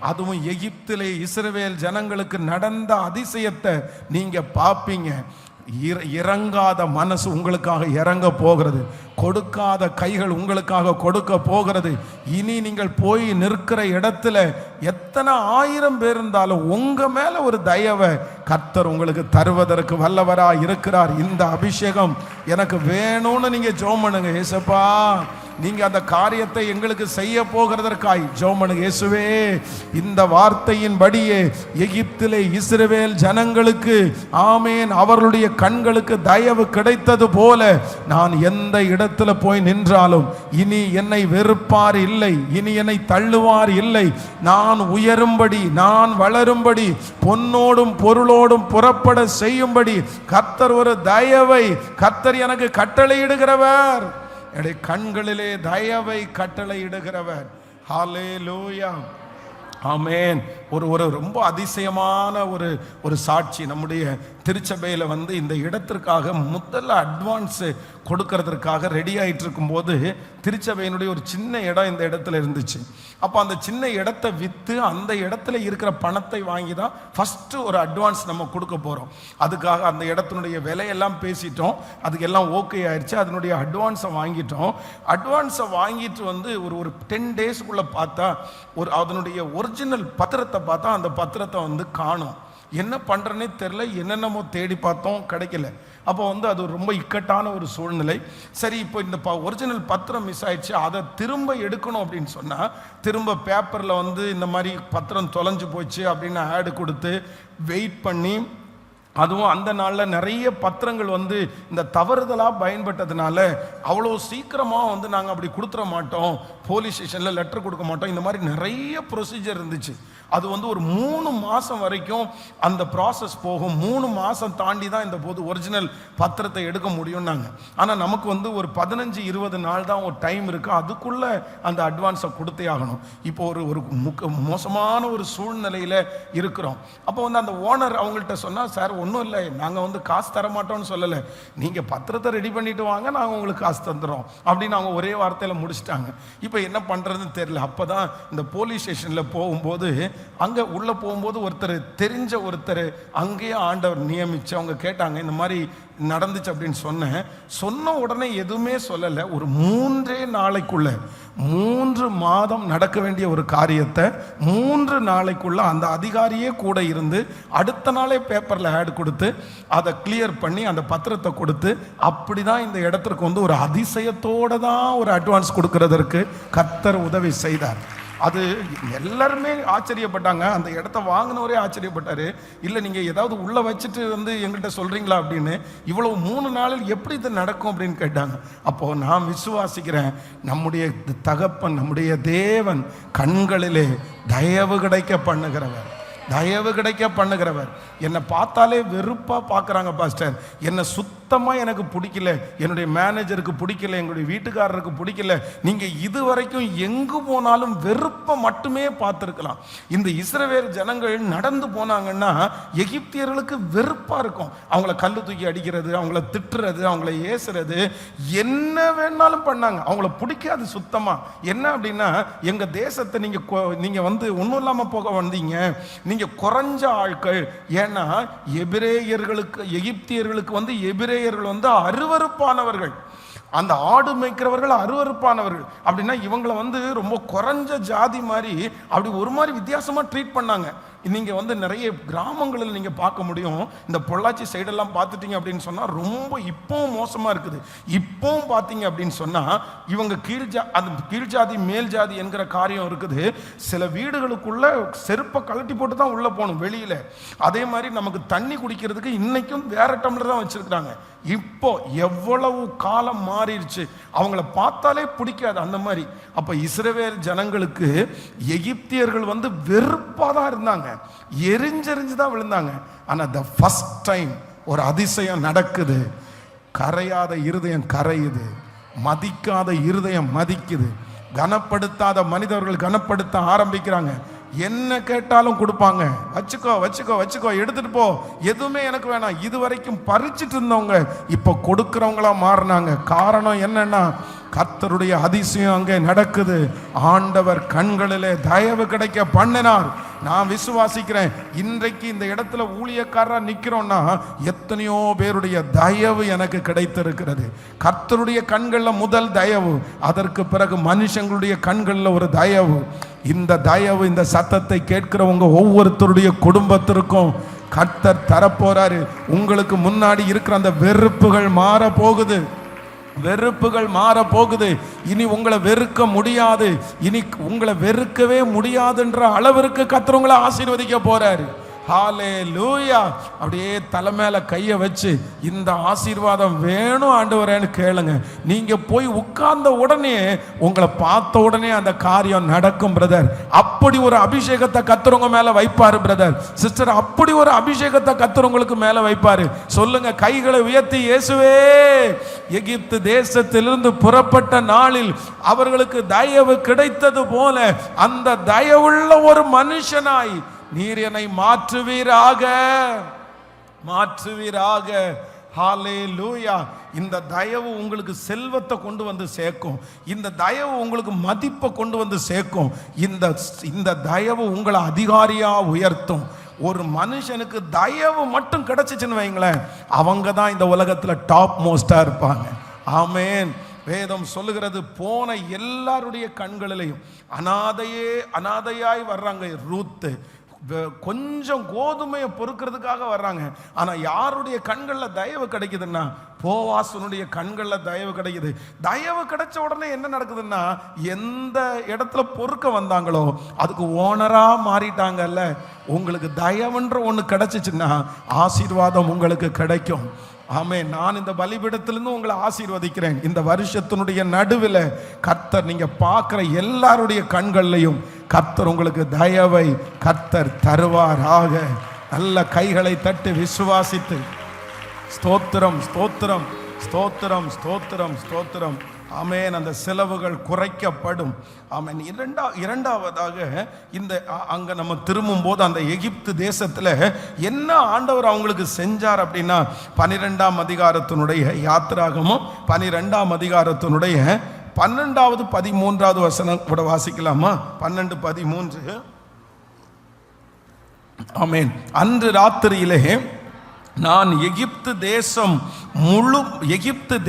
அதுவும் எகிப்திலே இஸ்ரவேல் ஜனங்களுக்கு நடந்த அதிசயத்தை நீங்க பார்ப்பீங்க. இறங்காத மனசு உங்களுக்காக இறங்க போகிறது. கொடுக்காத கைகள் உங்களுக்காக கொடுக்க போகிறது. இனி நீங்கள் போய் நிற்கிற இடத்துல எத்தனை ஆயிரம் பேர் இருந்தாலும் உங்க மேல ஒரு தயவை கர்த்தர் உங்களுக்கு தருவதற்கு வல்லவரா இருக்கிறார். இந்த அபிஷேகம் எனக்கு வேணும்னு நீங்க ஜெபம் பண்ணுங்க. ஏசப்பா, நீங்க அந்த காரியத்தை எங்களுக்கு செய்ய போகிறதற்காய் ஜெபம் பண்ணுங்க. இயேசுவே, இந்த வார்த்தையின் படியே எகிப்திலே இஸ்ரவேல் ஜனங்களுக்கு ஆமென் அவர்களுடைய கண்களுக்கு தயவு கிடைத்தது போல நான் எந்த இடத்துல போய் நின்றாலும் இனி என்னை வெறுப்பார் இல்லை, இனி என்னை தள்ளுவார் இல்லை. நான் உயரும்படி, நான் வளரும்படி, பொன்னோடும் பொருளோடும் புறப்பட செய்யும்படி கர்த்தர் ஒரு தயவை கர்த்தர் எனக்கு கட்டளையிடுகிறவர். என்னுடைய கண்களிலே தயவை கட்டளையிடுகிறவர். ஹல்லேலூயா. ஆமென். ஒரு ரொம்ப அதிசயமான ஒரு சாட்சி நம்முடைய திருச்சபையில் வந்து இந்த இடத்திற்காக முதல்ல அட்வான்ஸு கொடுக்கறதுக்காக ரெடி ஆகிட்டு இருக்கும்போது திருச்சபையினுடைய ஒரு சின்ன இடம் இந்த இடத்துல இருந்துச்சு. அப்போ அந்த சின்ன இடத்த விற்று அந்த இடத்துல இருக்கிற பணத்தை வாங்கி தான் ஃபஸ்ட்டு ஒரு அட்வான்ஸ் நம்ம கொடுக்க போகிறோம். அதுக்காக அந்த இடத்தினுடைய விலையெல்லாம் பேசிட்டோம், அதுக்கு எல்லாம் ஓகே ஆயிடுச்சு. அதனுடைய அட்வான்ஸை வாங்கிட்டோம். அட்வான்ஸை வாங்கிட்டு வந்து ஒரு 10 டேஸ்க்குள்ளே பார்த்தா அதனுடைய ஒரிஜினல் பத்திரத்தை பார்த்தா அந்த பத்திரத்தை வந்து காணும். என்ன பண்ணுறேன்னே தெரில, என்னென்னமோ தேடி பார்த்தோம், கிடைக்கல. அப்போ வந்து அது ரொம்ப இக்கட்டான ஒரு சூழ்நிலை. சரி, இப்போ இந்த ஒரிஜினல் பத்திரம் மிஸ் ஆயிடுச்சு, அதை திரும்ப எடுக்கணும் அப்படின்னு சொன்னால் திரும்ப பேப்பரில் வந்து இந்த மாதிரி பத்திரம் தொலைஞ்சு போச்சு அப்படின்னு ஆடு கொடுத்து வெயிட் பண்ணி, அதுவும் அந்த நாளில் நிறைய பத்திரங்கள் வந்து இந்த தவறுதலாக பயன்பட்டதுனால அவ்வளோ சீக்கிரமாக வந்து நாங்கள் அப்படி கொடுத்துட மாட்டோம், போலீஸ் ஸ்டேஷனில் லெட்டர் கொடுக்க மாட்டோம், இந்த மாதிரி நிறைய ப்ரொசீஜர் இருந்துச்சு. அது வந்து ஒரு 3 மாதம் வரைக்கும் அந்த ப்ராசஸ் போகும். 3 மாதம் தாண்டி தான் இந்த போது ஒரிஜினல் பத்திரத்தை எடுக்க முடியும்னாங்க. ஆனால் நமக்கு வந்து ஒரு 15-20 நாள் தான் ஒரு டைம் இருக்குது, அதுக்குள்ளே அந்த அட்வான்ஸை கொடுத்தே ஆகணும். இப்போ ஒரு மோசமான ஒரு சூழ்நிலையில் இருக்கிறோம். அப்போ வந்து அந்த ஓனர் அவங்கள்ட்ட சொன்னால், சார் ஒன்றும் இல்லை, நாங்கள் வந்து காசு தர மாட்டோம்னு சொல்லலை, நீங்கள் பத்திரத்தை ரெடி பண்ணிட்டு வாங்க, நாங்கள் உங்களுக்கு காசு தந்துடுறோம் அப்படின்னு அவங்க ஒரே வார்த்தையில் முடிச்சிட்டாங்க. இப்போ என்ன பண்ணுறதுன்னு தெரியல. அப்போ தான் இந்த போலீஸ் ஸ்டேஷனில் போகும்போது அங்கே உள்ளே போகும்போது தெரிஞ்ச ஒருத்தர் அங்கேயே ஆண்டவர் நியமித்து அவங்க கேட்டாங்க, இந்த மாதிரி நடந்துச்சு அப்படின்னு சொன்ன உடனே எதுவுமே சொல்லலை. ஒரு 3 நாளைக்குள்ள 3 மாதம் நடக்க வேண்டிய ஒரு காரியத்தை 3 நாளைக்குள்ள அந்த அதிகாரியே கூட இருந்து அடுத்த நாளே பேப்பரில் ஆட் கொடுத்து அதை கிளியர் பண்ணி அந்த பத்திரத்தை கொடுத்து, அப்படிதான் இந்த இடத்திற்கு வந்து ஒரு அதிசயத்தோடு தான் ஒரு அட்வான்ஸ் கொடுக்கறதற்கு கர்த்தர் உதவி செய்தார். அது எல்லாருமே ஆச்சரியப்பட்டாங்க. அந்த இடத்த வாங்கினவரே ஆச்சரியப்பட்டார். இல்லை, நீங்கள் ஏதாவது உள்ளே வச்சுட்டு வந்து எங்கள்கிட்ட சொல்கிறீங்களா அப்படின்னு. இவ்வளவு 3 நாளில் எப்படி இது நடக்கும் அப்படின்னு கேட்டாங்க. அப்போது நான் விசுவாசிக்கிறேன், நம்முடைய தகப்பன், நம்முடைய தேவன் கண்களிலே தயவு கிடைக்க பண்ணுகிறவர், தயவு கிடைக்க பண்ணுகிறவர். என்னை பார்த்தாலே வெறுப்பாக பார்க்குறாங்க பாஸ்டர், என்னை சுத்தமாக எனக்கு பிடிக்கல, என்னுடைய மேனேஜருக்கு பிடிக்கல, எங்களுடைய வீட்டுக்காரருக்கு பிடிக்கல. நீங்கள் இதுவரைக்கும் எங்கு போனாலும் வெறுப்பை மட்டுமே பார்த்துருக்கலாம். இந்த இஸ்ரவேல் ஜனங்கள் நடந்து போனாங்கன்னா எகிப்தியர்களுக்கு வெறுப்பாக இருக்கும். அவங்கள கல்லு தூக்கி அடிக்கிறது, அவங்கள திட்டுறது, அவங்கள ஏசுறது, என்ன வேணாலும் பண்ணாங்க. அவங்கள பிடிக்காது சுத்தமாக. என்ன அப்படின்னா, எங்கள் தேசத்தை நீங்கள் வந்து ஒன்றும் இல்லாமல் போக வந்தீங்க, நீங்கள் குறைஞ்ச ஆட்கள். ஏன்னா எபிரேயர்களுக்கு, எகிப்தியர்களுக்கு வந்து எபிரேயர்கள் வந்து அருவருப்பானவர்கள், அந்த ஆடு மேய்க்கிறவர்கள் அருவருப்பானவர்கள். அப்படின்னா இவங்களை வந்து ரொம்ப குறைஞ்ச ஜாதி மாதிரி அப்படி ஒரு மாதிரி வித்தியாசமாக ட்ரீட் பண்ணாங்க. நீங்கள் வந்து நிறைய கிராமங்களில் நீங்கள் பார்க்க முடியும். இந்த பொள்ளாச்சி சைடெல்லாம் பார்த்துட்டீங்க அப்படின்னு சொன்னால் ரொம்ப இப்போவும் மோசமாக இருக்குது. இப்போவும் பார்த்தீங்க அப்படின்னு சொன்னால் இவங்க கீழ்ஜாதி மேல் ஜாதி என்கிற காரியம் இருக்குது. சில வீடுகளுக்குள்ள செருப்பை கழட்டி போட்டு தான் உள்ளே போகணும் வெளியில். அதே மாதிரி நமக்கு தண்ணி குடிக்கிறதுக்கு இன்னைக்கும் வேற டம்ளர் தான் வச்சுருக்குறாங்க. இப்போ எவ்வளவு காலம் மாறிடுச்சு, அவங்கள பார்த்தாலே பிடிக்காது அந்த மாதிரி. அப்போ இஸ்ரவேல் ஜனங்களுக்கு எகிப்தியர்கள் வந்து வெறுப்பாக தான் இருந்தாங்க, எரிஞ்செறிஞ்சு தான் விழுந்தாங்க. ஆனால் த ஃபர்ஸ்ட் டைம் ஒரு அதிசயம் நடக்குது. கரையாத இருதயம் கரையுது, மதிக்காத இருதயம் மதிக்குது, கனப்படுத்தாத மனிதர்கள் கனப்படுத்த ஆரம்பிக்கிறாங்க. என்ன கேட்டாலும் கொடுப்பாங்க. வச்சுக்கோ வச்சுக்கோ வச்சுக்கோ, எடுத்துட்டு போ, எதுவுமே எனக்கு வேணாம். இது வரைக்கும் பறிச்சுட்டு இருந்தவங்க இப்போ கொடுக்கிறவங்களா மாறினாங்க. காரணம் என்னன்னா, கர்த்தருடைய அதிசயம் அங்கே நடக்குது. ஆண்டவர் கண்களிலே தயவு கிடைக்க பண்ணினார். நான் விசுவாசிக்கிறேன், இன்றைக்கு இந்த இடத்துல ஊழியக்காரரா நிக்கிறோம்னா எத்தனையோ பேருடைய தயவு எனக்கு கிடைத்திருக்கிறது. கர்த்தருடைய கண்களில் முதல் தயவு, அதற்கு பிறகு மனுஷங்களுடைய கண்களில் ஒரு தயவு. இந்த தயவு, இந்த சத்தத்தை கேட்கிறவங்க ஒவ்வொருத்தருடைய குடும்பத்திற்கும் கர்த்தர் தரப்போறாரு. உங்களுக்கு முன்னாடி இருக்கிற அந்த வெறுப்புகள் மாற போகுது, வெறுப்புகள் மாற போகுது. இனி உங்களை வெறுக்க முடியாது, இனி உங்களை வெறுக்கவே முடியாதுன்ற அளவிற்கு கர்த்தர் உங்களை ஆசீர்வதிக்க போறாரு. ஹல்லேலூயா. அப்படியே தலை மேல கையை வச்சு இந்த ஆசீர்வாதம் வேணும் ஆண்டவரேன்னு கேளுங்க. நீங்க போய் உட்கார்ந்த உடனே, உங்களை பார்த்த உடனே அந்த காரியம் நடக்கும் பிரதர். அப்படி ஒரு அபிஷேகத்தை கர்த்தர் உங்க மேல வைப்பாரு பிரதர், சிஸ்டர். அப்படி ஒரு அபிஷேகத்தை கர்த்தர் உங்களுக்கு மேல வைப்பாரு. சொல்லுங்க, கைகளை உயர்த்தி, இயேசுவே, எகிப்து தேசத்திலிருந்து புறப்பட்ட நாளில் அவர்களுக்கு தயவு கிடைத்தது போல அந்த தயவுள்ள ஒரு மனுஷனாய் நீர் என்னை மாற்றுவீராக. மாற்றுவீராக. ஹல்லேலூயா. இந்த தயவு உங்களுக்கு செல்வத்தை கொண்டு வந்து சேர்க்கும். இந்த தயவு உங்களுக்கு மதிப்பை கொண்டு வந்து சேர்க்கும். இந்த தயவு உங்களை அதிகாரியா உயர்த்தும். ஒரு மனுஷனுக்கு தயவு மட்டும் கிடைச்சிச்சுன்னு வைங்களேன், அவங்க தான் இந்த உலகத்துல டாப் மோஸ்டா இருப்பாங்க. ஆமேன். வேதம் சொல்லுகிறது, போன எல்லாருடைய கண்களிலையும் அனாதையாய் வர்றாங்க. ரூத்து கொஞ்சம் கோதுமையை பொறுக்கிறதுக்காக வர்றாங்க. ஆனா யாருடைய கண்கள்ல தயவு கிடைக்குதுன்னா, போவாசனுடைய கண்கள்ல தயவு கிடைக்குது. தயவு கிடைச்ச உடனே என்ன நடக்குதுன்னா, எந்த இடத்துல பொறுக்க வந்தாங்களோ அதுக்கு ஓனரா மாறிட்டாங்கல்ல. உங்களுக்கு தயவுன்ற ஒண்ணு கிடைச்சிச்சுன்னா ஆசீர்வாதம் உங்களுக்கு கிடைக்கும். ஆமே. நான் இந்த பலிபீடத்திலிருந்து உங்களை ஆசீர்வதிக்கிறேன். இந்த வருஷத்தினுடைய நடுவில் கர்த்தர் நீங்க பார்க்கிற எல்லாருடைய கண்கள்லையும் கர்த்தர் உங்களுக்கு தயவை கர்த்தர் தருவாராக. நல்ல கைகளை தட்டி விசுவாசித்து ஸ்தோத்திரம் ஸ்தோத்திரம் ஸ்தோத்திரம் ஸ்தோத்திரம் ஸ்தோத்திரம். ஆமேன். அந்த செலவுகள் குறைக்கப்படும். ஆமேன். இரண்டாவதாக இந்த அங்க நம்ம திரும்பும் போது அந்த எகிப்து தேசத்துல என்ன ஆண்டவர் அவங்களுக்கு செஞ்சார் அப்படின்னா, 12ஆம் அதிகாரத்தினுடைய யாத்திராகமும் 12ஆம் அதிகாரத்தினுடைய 12வது 13வது வசனம் கூட வாசிக்கலாமா? 12:13. ஆமேன். அன்று ராத்திரியிலே நான் எகிப்து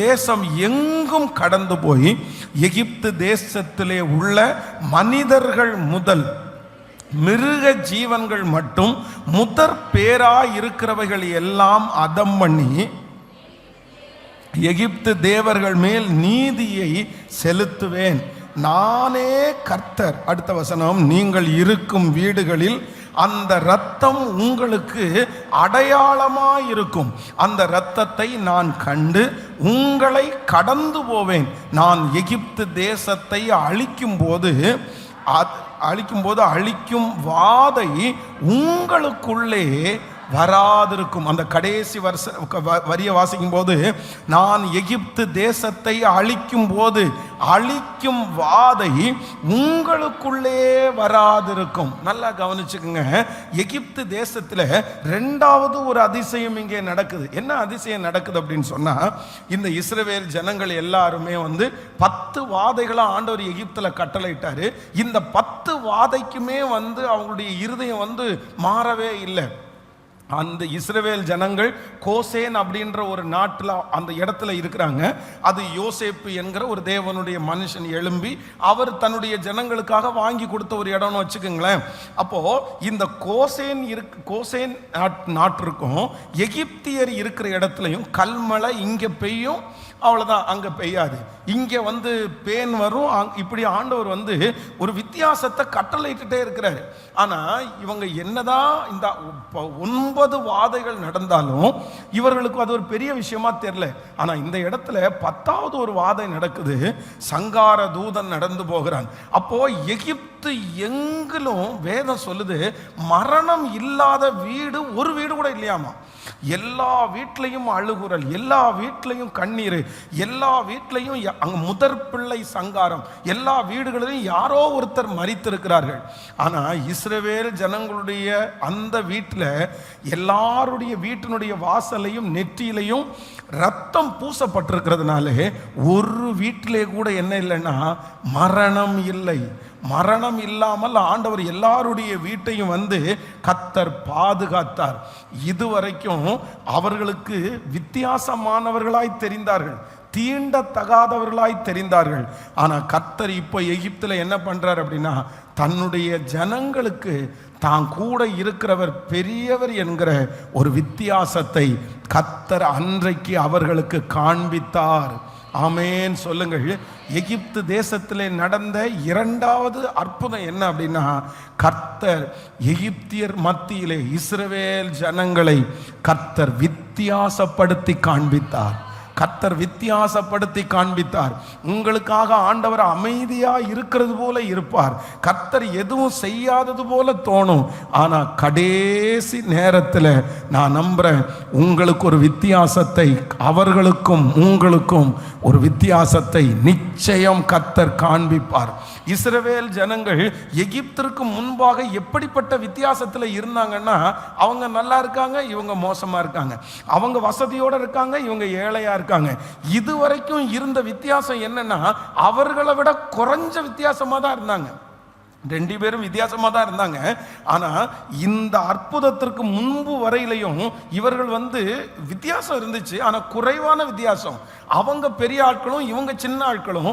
தேசம் எங்கும் கடந்து போய் எகிப்து தேசத்திலே உள்ள மனிதர்கள் முதல் மிருக ஜீவன்கள் மட்டும் முதற் பேராய் இருக்கிறவைகள் எல்லாம் அதம் பண்ணி எகிப்து தேவர்கள் மேல் நீதியை செலுத்துவேன். நானே கர்த்தர். அடுத்த வசனம், நீங்கள் இருக்கும் வீடுகளில் அந்த இரத்தம் உங்களுக்கு அடையாளமாயிருக்கும். அந்த இரத்தத்தை நான் கண்டு உங்களை கடந்து போவேன். நான் எகிப்து தேசத்தை அழிக்கும் போது அழிக்கும் வாதை உங்களுக்குள்ளே வராதிருக்கும். அந்த கடைசி வரிய வாசிக்கும் போது, நான் எகிப்து தேசத்தை அழிக்கும் போது அழிக்கும் வாதை உங்களுக்குள்ளே வராதிருக்கும். நல்லா கவனிச்சுக்குங்க. எகிப்து தேசத்துல ரெண்டாவது ஒரு அதிசயம் இங்கே நடக்குது. என்ன அதிசயம் நடக்குது அப்படின்னு சொன்னா, இந்த இஸ்ரவேல் ஜனங்கள் எல்லாருமே 10 வாதைகளை ஆண்டவர் எகிப்துல கட்டளையிட்டாரு. இந்த 10 வாதைக்குமே அவங்களுடைய இருதயம் மாறவே இல்லை. அந்த இஸ்ரவேல் ஜனங்கள் கோசேன் அப்படின்ற ஒரு நாட்டில் அந்த இடத்துல இருக்கிறாங்க. அது யோசேப்பு என்கிற ஒரு தேவனுடைய மனுஷன் எழும்பி அவர் தன்னுடைய ஜனங்களுக்காக வாங்கி கொடுத்த ஒரு இடம்னு வச்சுக்கோங்களேன். அப்போ இந்த கோசேன் நாட்டிற்கும் எகிப்தியர் இருக்கிற இடத்துலையும் கல்மழை இங்கே பெய்யும், அவ்வளோதான், அங்கே பெய்யாது. இங்கே பேன் வரும். இப்படி ஆண்டவர் ஒரு வித்தியாசத்தை கட்டளையிட்டுட்டே இருக்கிறாரு. ஆனால் இவங்க என்னதான் இந்த 9 வாதைகள் நடந்தாலும் இவர்களுக்கு அது ஒரு பெரிய விஷயமா தெரியல. ஆனால் இந்த இடத்துல 10வது ஒரு வாதை நடக்குது. சங்கார தூதன் நடந்து போகிறான். அப்போ எகிப்து எங்கிலும் வேதம் சொல்லுது, மரணம் இல்லாத வீடு ஒரு வீடு கூட இல்லையாமா. எல்லா வீட்லையும் அழுகுறல், எல்லா வீட்லையும் கண்ணீர், எல்லா வீட்லையும் அங்க முதற் பிள்ளை சங்காரம், எல்லா வீடுகளிலும் யாரோ ஒருத்தர் மரித்திருக்கிறார்கள். ஆனா இஸ்ரவேல் ஜனங்களுடைய அந்த வீட்டில் எல்லாருடைய வீட்டினுடைய வாசலையும் நெற்றியிலையும் ரத்தம் பூசப்பட்டிருக்கிறதுனாலே ஒரு வீட்டிலே கூட என்ன இல்லைன்னா மரணம் இல்லை. மரணம் இல்லாமல் ஆண்டவர் எல்லாருடைய வீட்டையும் கர்த்தர் பாதுகாத்தார். இதுவரைக்கும் அவர்களுக்கு வித்தியாசமானவர்களாய் தெரிந்தார்கள், தீண்டத்தகாதவர்களாய் தெரிந்தார்கள். ஆனா கர்த்தர் இப்போ எகிப்துல என்ன பண்றார் அப்படின்னா, தன்னுடைய ஜனங்களுக்கு தான் கூட இருக்கிறவர் பெரியவர் என்கிற ஒரு வித்தியாசத்தை கர்த்தர் அன்றைக்கு அவர்களுக்கு காண்பித்தார். ஆமேன் சொல்லுங்கள். எகிப்து தேசத்திலே நடந்த 2வது அற்புதம் என்ன அப்படின்னா, கர்த்தர் எகிப்தியர் மத்தியிலே இஸ்ரவேல் ஜனங்களை கர்த்தர் வித்தியாசப்படுத்தி காண்பித்தார். கர்த்தர் வித்தியாசப்படுத்தி காண்பித்தார். உங்களுக்காக ஆண்டவர் அமைதியா இருக்கிறது போல இருப்பார். கர்த்தர் எதுவும் செய்யாதது போல தோணும். ஆனா கடைசி நேரத்தில் நான் நம்புறேன், உங்களுக்கு ஒரு வித்தியாசத்தை, அவர்களுக்கும் உங்களுக்கும் ஒரு வித்தியாசத்தை நிச்சயம் கர்த்தர் காண்பிப்பார். இஸ்ரவேல் ஜனங்கள் எகிப்திற்கு முன்பாக எப்படிப்பட்ட வித்தியாசத்தில் இருந்தாங்கன்னா, அவங்க நல்லா இருக்காங்க, இவங்க மோசமா இருக்காங்க. அவங்க வசதியோட இருக்காங்க, இவங்க ஏழையா இருக்காங்க. இதுவரைக்கும் இருந்த வித்தியாசம் என்னன்னா, அவர்களை விட குறைஞ்ச வித்தியாசமா தான் இருந்தாங்க. ரெண்டு பேரும் வித்தியாசமா தான் இருந்தாங்க. ஆனா இந்த அற்புதத்திற்கு முன்பு வரையிலையும் இவர்கள் வித்தியாசம் இருந்துச்சு. ஆனா குறைவான வித்தியாசம். அவங்க பெரிய ஆட்களும் இவங்க சின்ன ஆட்களும்,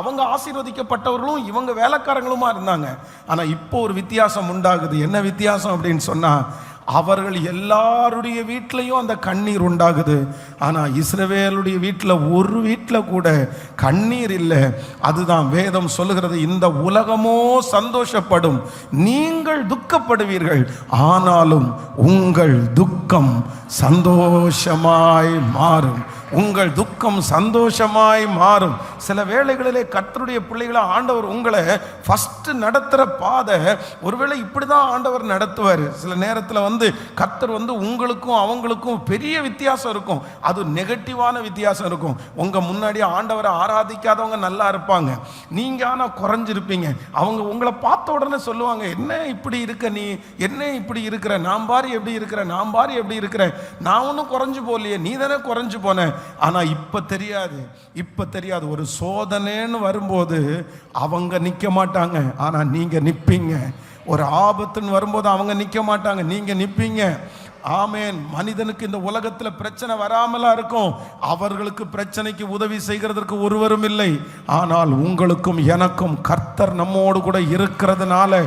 அவங்க ஆசீர்வதிக்கப்பட்டவர்களும் இவங்க வேலைக்காரங்களுமா இருந்தாங்க. ஆனா இப்போ ஒரு வித்தியாசம் உண்டாகுது. என்ன வித்தியாசம் அப்படின்னு சொன்னா, அவர்கள் எல்லாருடைய வீட்டிலையும் அந்த கண்ணீர் உண்டாகுது. ஆனால் இஸ்ரவேலுடைய வீட்டில் ஒரு வீட்டில் கூட கண்ணீர் இல்லை. அதுதான் வேதம் சொல்லுகிறது, இந்த உலகமோ சந்தோஷப்படும், நீங்கள் துக்கப்படுவீர்கள், ஆனாலும் உங்கள் துக்கம் சந்தோஷமாய் மாறும். உங்கள் துக்கம் சந்தோஷமாய் மாறும். சில வேளைகளிலே கர்த்தருடைய பிள்ளைகளை ஆண்டவர் உங்களை ஃபர்ஸ்ட் நடத்துகிற பாதை ஒருவேளை இப்படி தான் ஆண்டவர் நடத்துவார். சில நேரத்தில் கர்த்தர் உங்களுக்கும் அவங்களுக்கும் பெரிய வித்தியாசம் இருக்கும். அது நெகட்டிவான வித்தியாசம் இருக்கும். உங்கள் முன்னாடி ஆண்டவரை ஆராதிக்காதவங்க நல்லா இருப்பாங்க, நீங்கள் ஆனால் குறைஞ்சிருப்பீங்க. அவங்க உங்களை பார்த்த உடனே சொல்லுவாங்க, என்ன இப்படி இருக்க, நீ என்ன இப்படி இருக்கிற, நான் பாரு எப்படி இருக்கிற, நான் பாரு எப்படி இருக்கிறேன், நான் ஒன்றும் குறைஞ்சு போகலையே, நீ தானே குறைஞ்சு போன. ஆனா இப்ப தெரியாது. ஒரு சோதனைன்னு வரும்போது அவங்க நிக்க மாட்டாங்க, ஆனா நீங்க நிப்பீங்க. ஒரு ஆபத்துன்னு வரும்போது அவங்க நிக்க மாட்டாங்க, நீங்க நிப்பீங்க. ஆமேன். மனிதனுக்கு இந்த உலகத்தில் பிரச்சனை வராமலா இருக்கும். அவர்களுக்கு பிரச்சனைக்கு உதவி செய்கிறதற்கு ஒருவரும் இல்லை. ஆனால் உங்களுக்கும் எனக்கும் கர்த்தர் நம்மோடு கூட இருக்கிறதுனால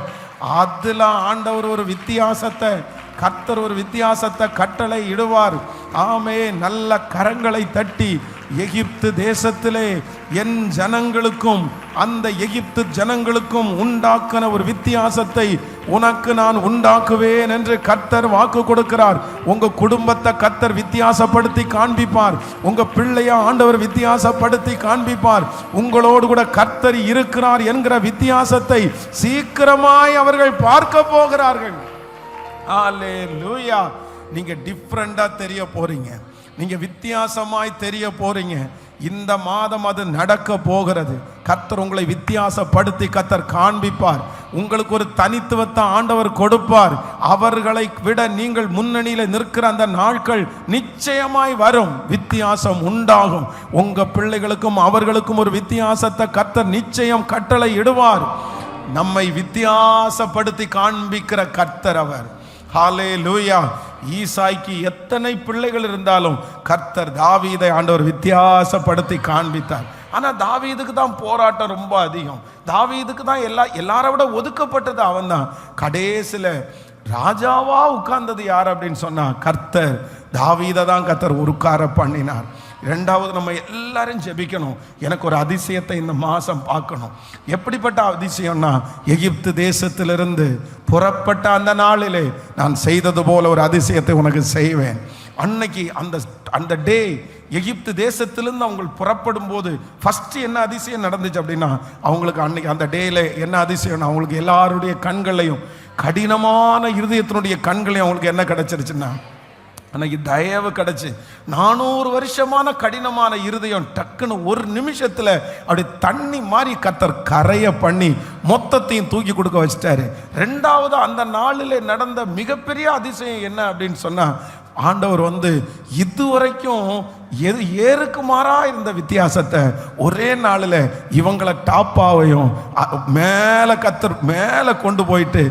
அதுல ஆண்டவர் ஒரு வித்தியாசத்தை, கர்த்தர் ஒரு வித்தியாசத்தை கட்டளை இடுவார். ஆமே. நல்ல கரங்களை தட்டி, எகிப்து தேசத்திலே என் ஜனங்களுக்கும் அந்த எகிப்து ஜனங்களுக்கும் உண்டாக்கின ஒரு வித்தியாசத்தை உனக்கு நான் உண்டாக்குவேன் என்று கர்த்தர் வாக்கு கொடுக்கிறார். உங்க குடும்பத்தை கர்த்தர் வித்தியாசப்படுத்தி காண்பிப்பார். உங்க பிள்ளைய ஆண்டவர் வித்தியாசப்படுத்தி காண்பிப்பார். உங்களோடு கூட கர்த்தர் இருக்கிறார் என்கிற வித்தியாசத்தை சீக்கிரமாய் அவர்கள் பார்க்க போகிறார்கள். ஹல்லேலூயா. நீங்க டிஃபரண்டா தெரிய போறீங்க, நீங்க வித்தியாசமாய் தெரிய போறீங்க. இந்த மாதம் அது நடக்க போகிறது. கர்த்தர் உங்களை வித்தியாசப்படுத்தி கர்த்தர் காண்பிப்பார். உங்களுக்கு ஒரு தனித்துவத்தை ஆண்டவர் கொடுப்பார். அவர்களை விட நீங்கள் முன்னணியில் நிற்கிற அந்த நாட்கள் நிச்சயமாய் வரும். வித்தியாசம் உண்டாகும். உங்க பிள்ளைகளுக்கும் அவர்களுக்கும் ஒரு வித்தியாசத்தை கர்த்தர் நிச்சயம் கட்டளை இடுவார். நம்மை வித்தியாசப்படுத்தி காண்பிக்கிற கர்த்தர் அவர். ஹல்லேலூயா. ஈசாய்க்கு எத்தனை பிள்ளைகள் இருந்தாலும் கர்த்தர் தாவீதை ஆண்டவர் வித்தியாசப்படுத்தி காண்பித்தார். ஆனா தாவீதுக்கு தான் போராட்டம் ரொம்ப அதிகம். தாவீதுக்கு தான் எல்லாரை விட ஒதுக்கப்பட்டது அவன் தான். கடைசில ராஜாவா உட்கார்ந்தது யார் அப்படின்னு சொன்னா, கர்த்தர் தாவீதை தான் கர்த்தர் உட்கார பண்ணினார். இரண்டாவது, நம்ம எல்லாரும் ஜெபிக்கணும். எனக்கு ஒரு அதிசயத்தை இந்த மாதம் பார்க்கணும். எப்படிப்பட்ட அதிசயம்னா, எகிப்து தேசத்திலிருந்து புறப்பட்ட அந்த நாளிலே நான் செய்தது போல ஒரு அதிசயத்தை உனக்கு செய்வேன். அன்னைக்கு அந்த டே எகிப்து தேசத்திலிருந்து அவங்க புறப்படும் போது ஃபர்ஸ்ட் என்ன அதிசயம் நடந்துச்சு அப்படின்னா, அவங்களுக்கு அன்னைக்கு அந்த டேல என்ன அதிசயம், அவங்களுக்கு எல்லாருடைய கண்களையும், கடினமான இருதயத்தினுடைய கண்களையும் அவங்களுக்கு என்ன கிடைச்சிருச்சுன்னா, அன்னைக்கு தயவு கிடைச்சு 400 வருஷமான கடினமான இருதயம் டக்குன்னு ஒரு நிமிஷத்துல அப்படி தண்ணி மாதிரி கர்த்தர் கரைய பண்ணி மொத்தத்தையும் தூக்கி கொடுக்க வச்சிட்டாரு. ரெண்டாவது, அந்த நாளிலே நடந்த மிகப்பெரிய அதிசயம் என்ன அப்படின்னு சொன்னா, ஆண்டவர் இதுவரைக்கும் ஏருக்கு மாறா இருந்த வித்தியாசத்தை ஒரே நாளில் இவங்களை டாப்பாவையும் மேலே கொண்டு போயிட்டு,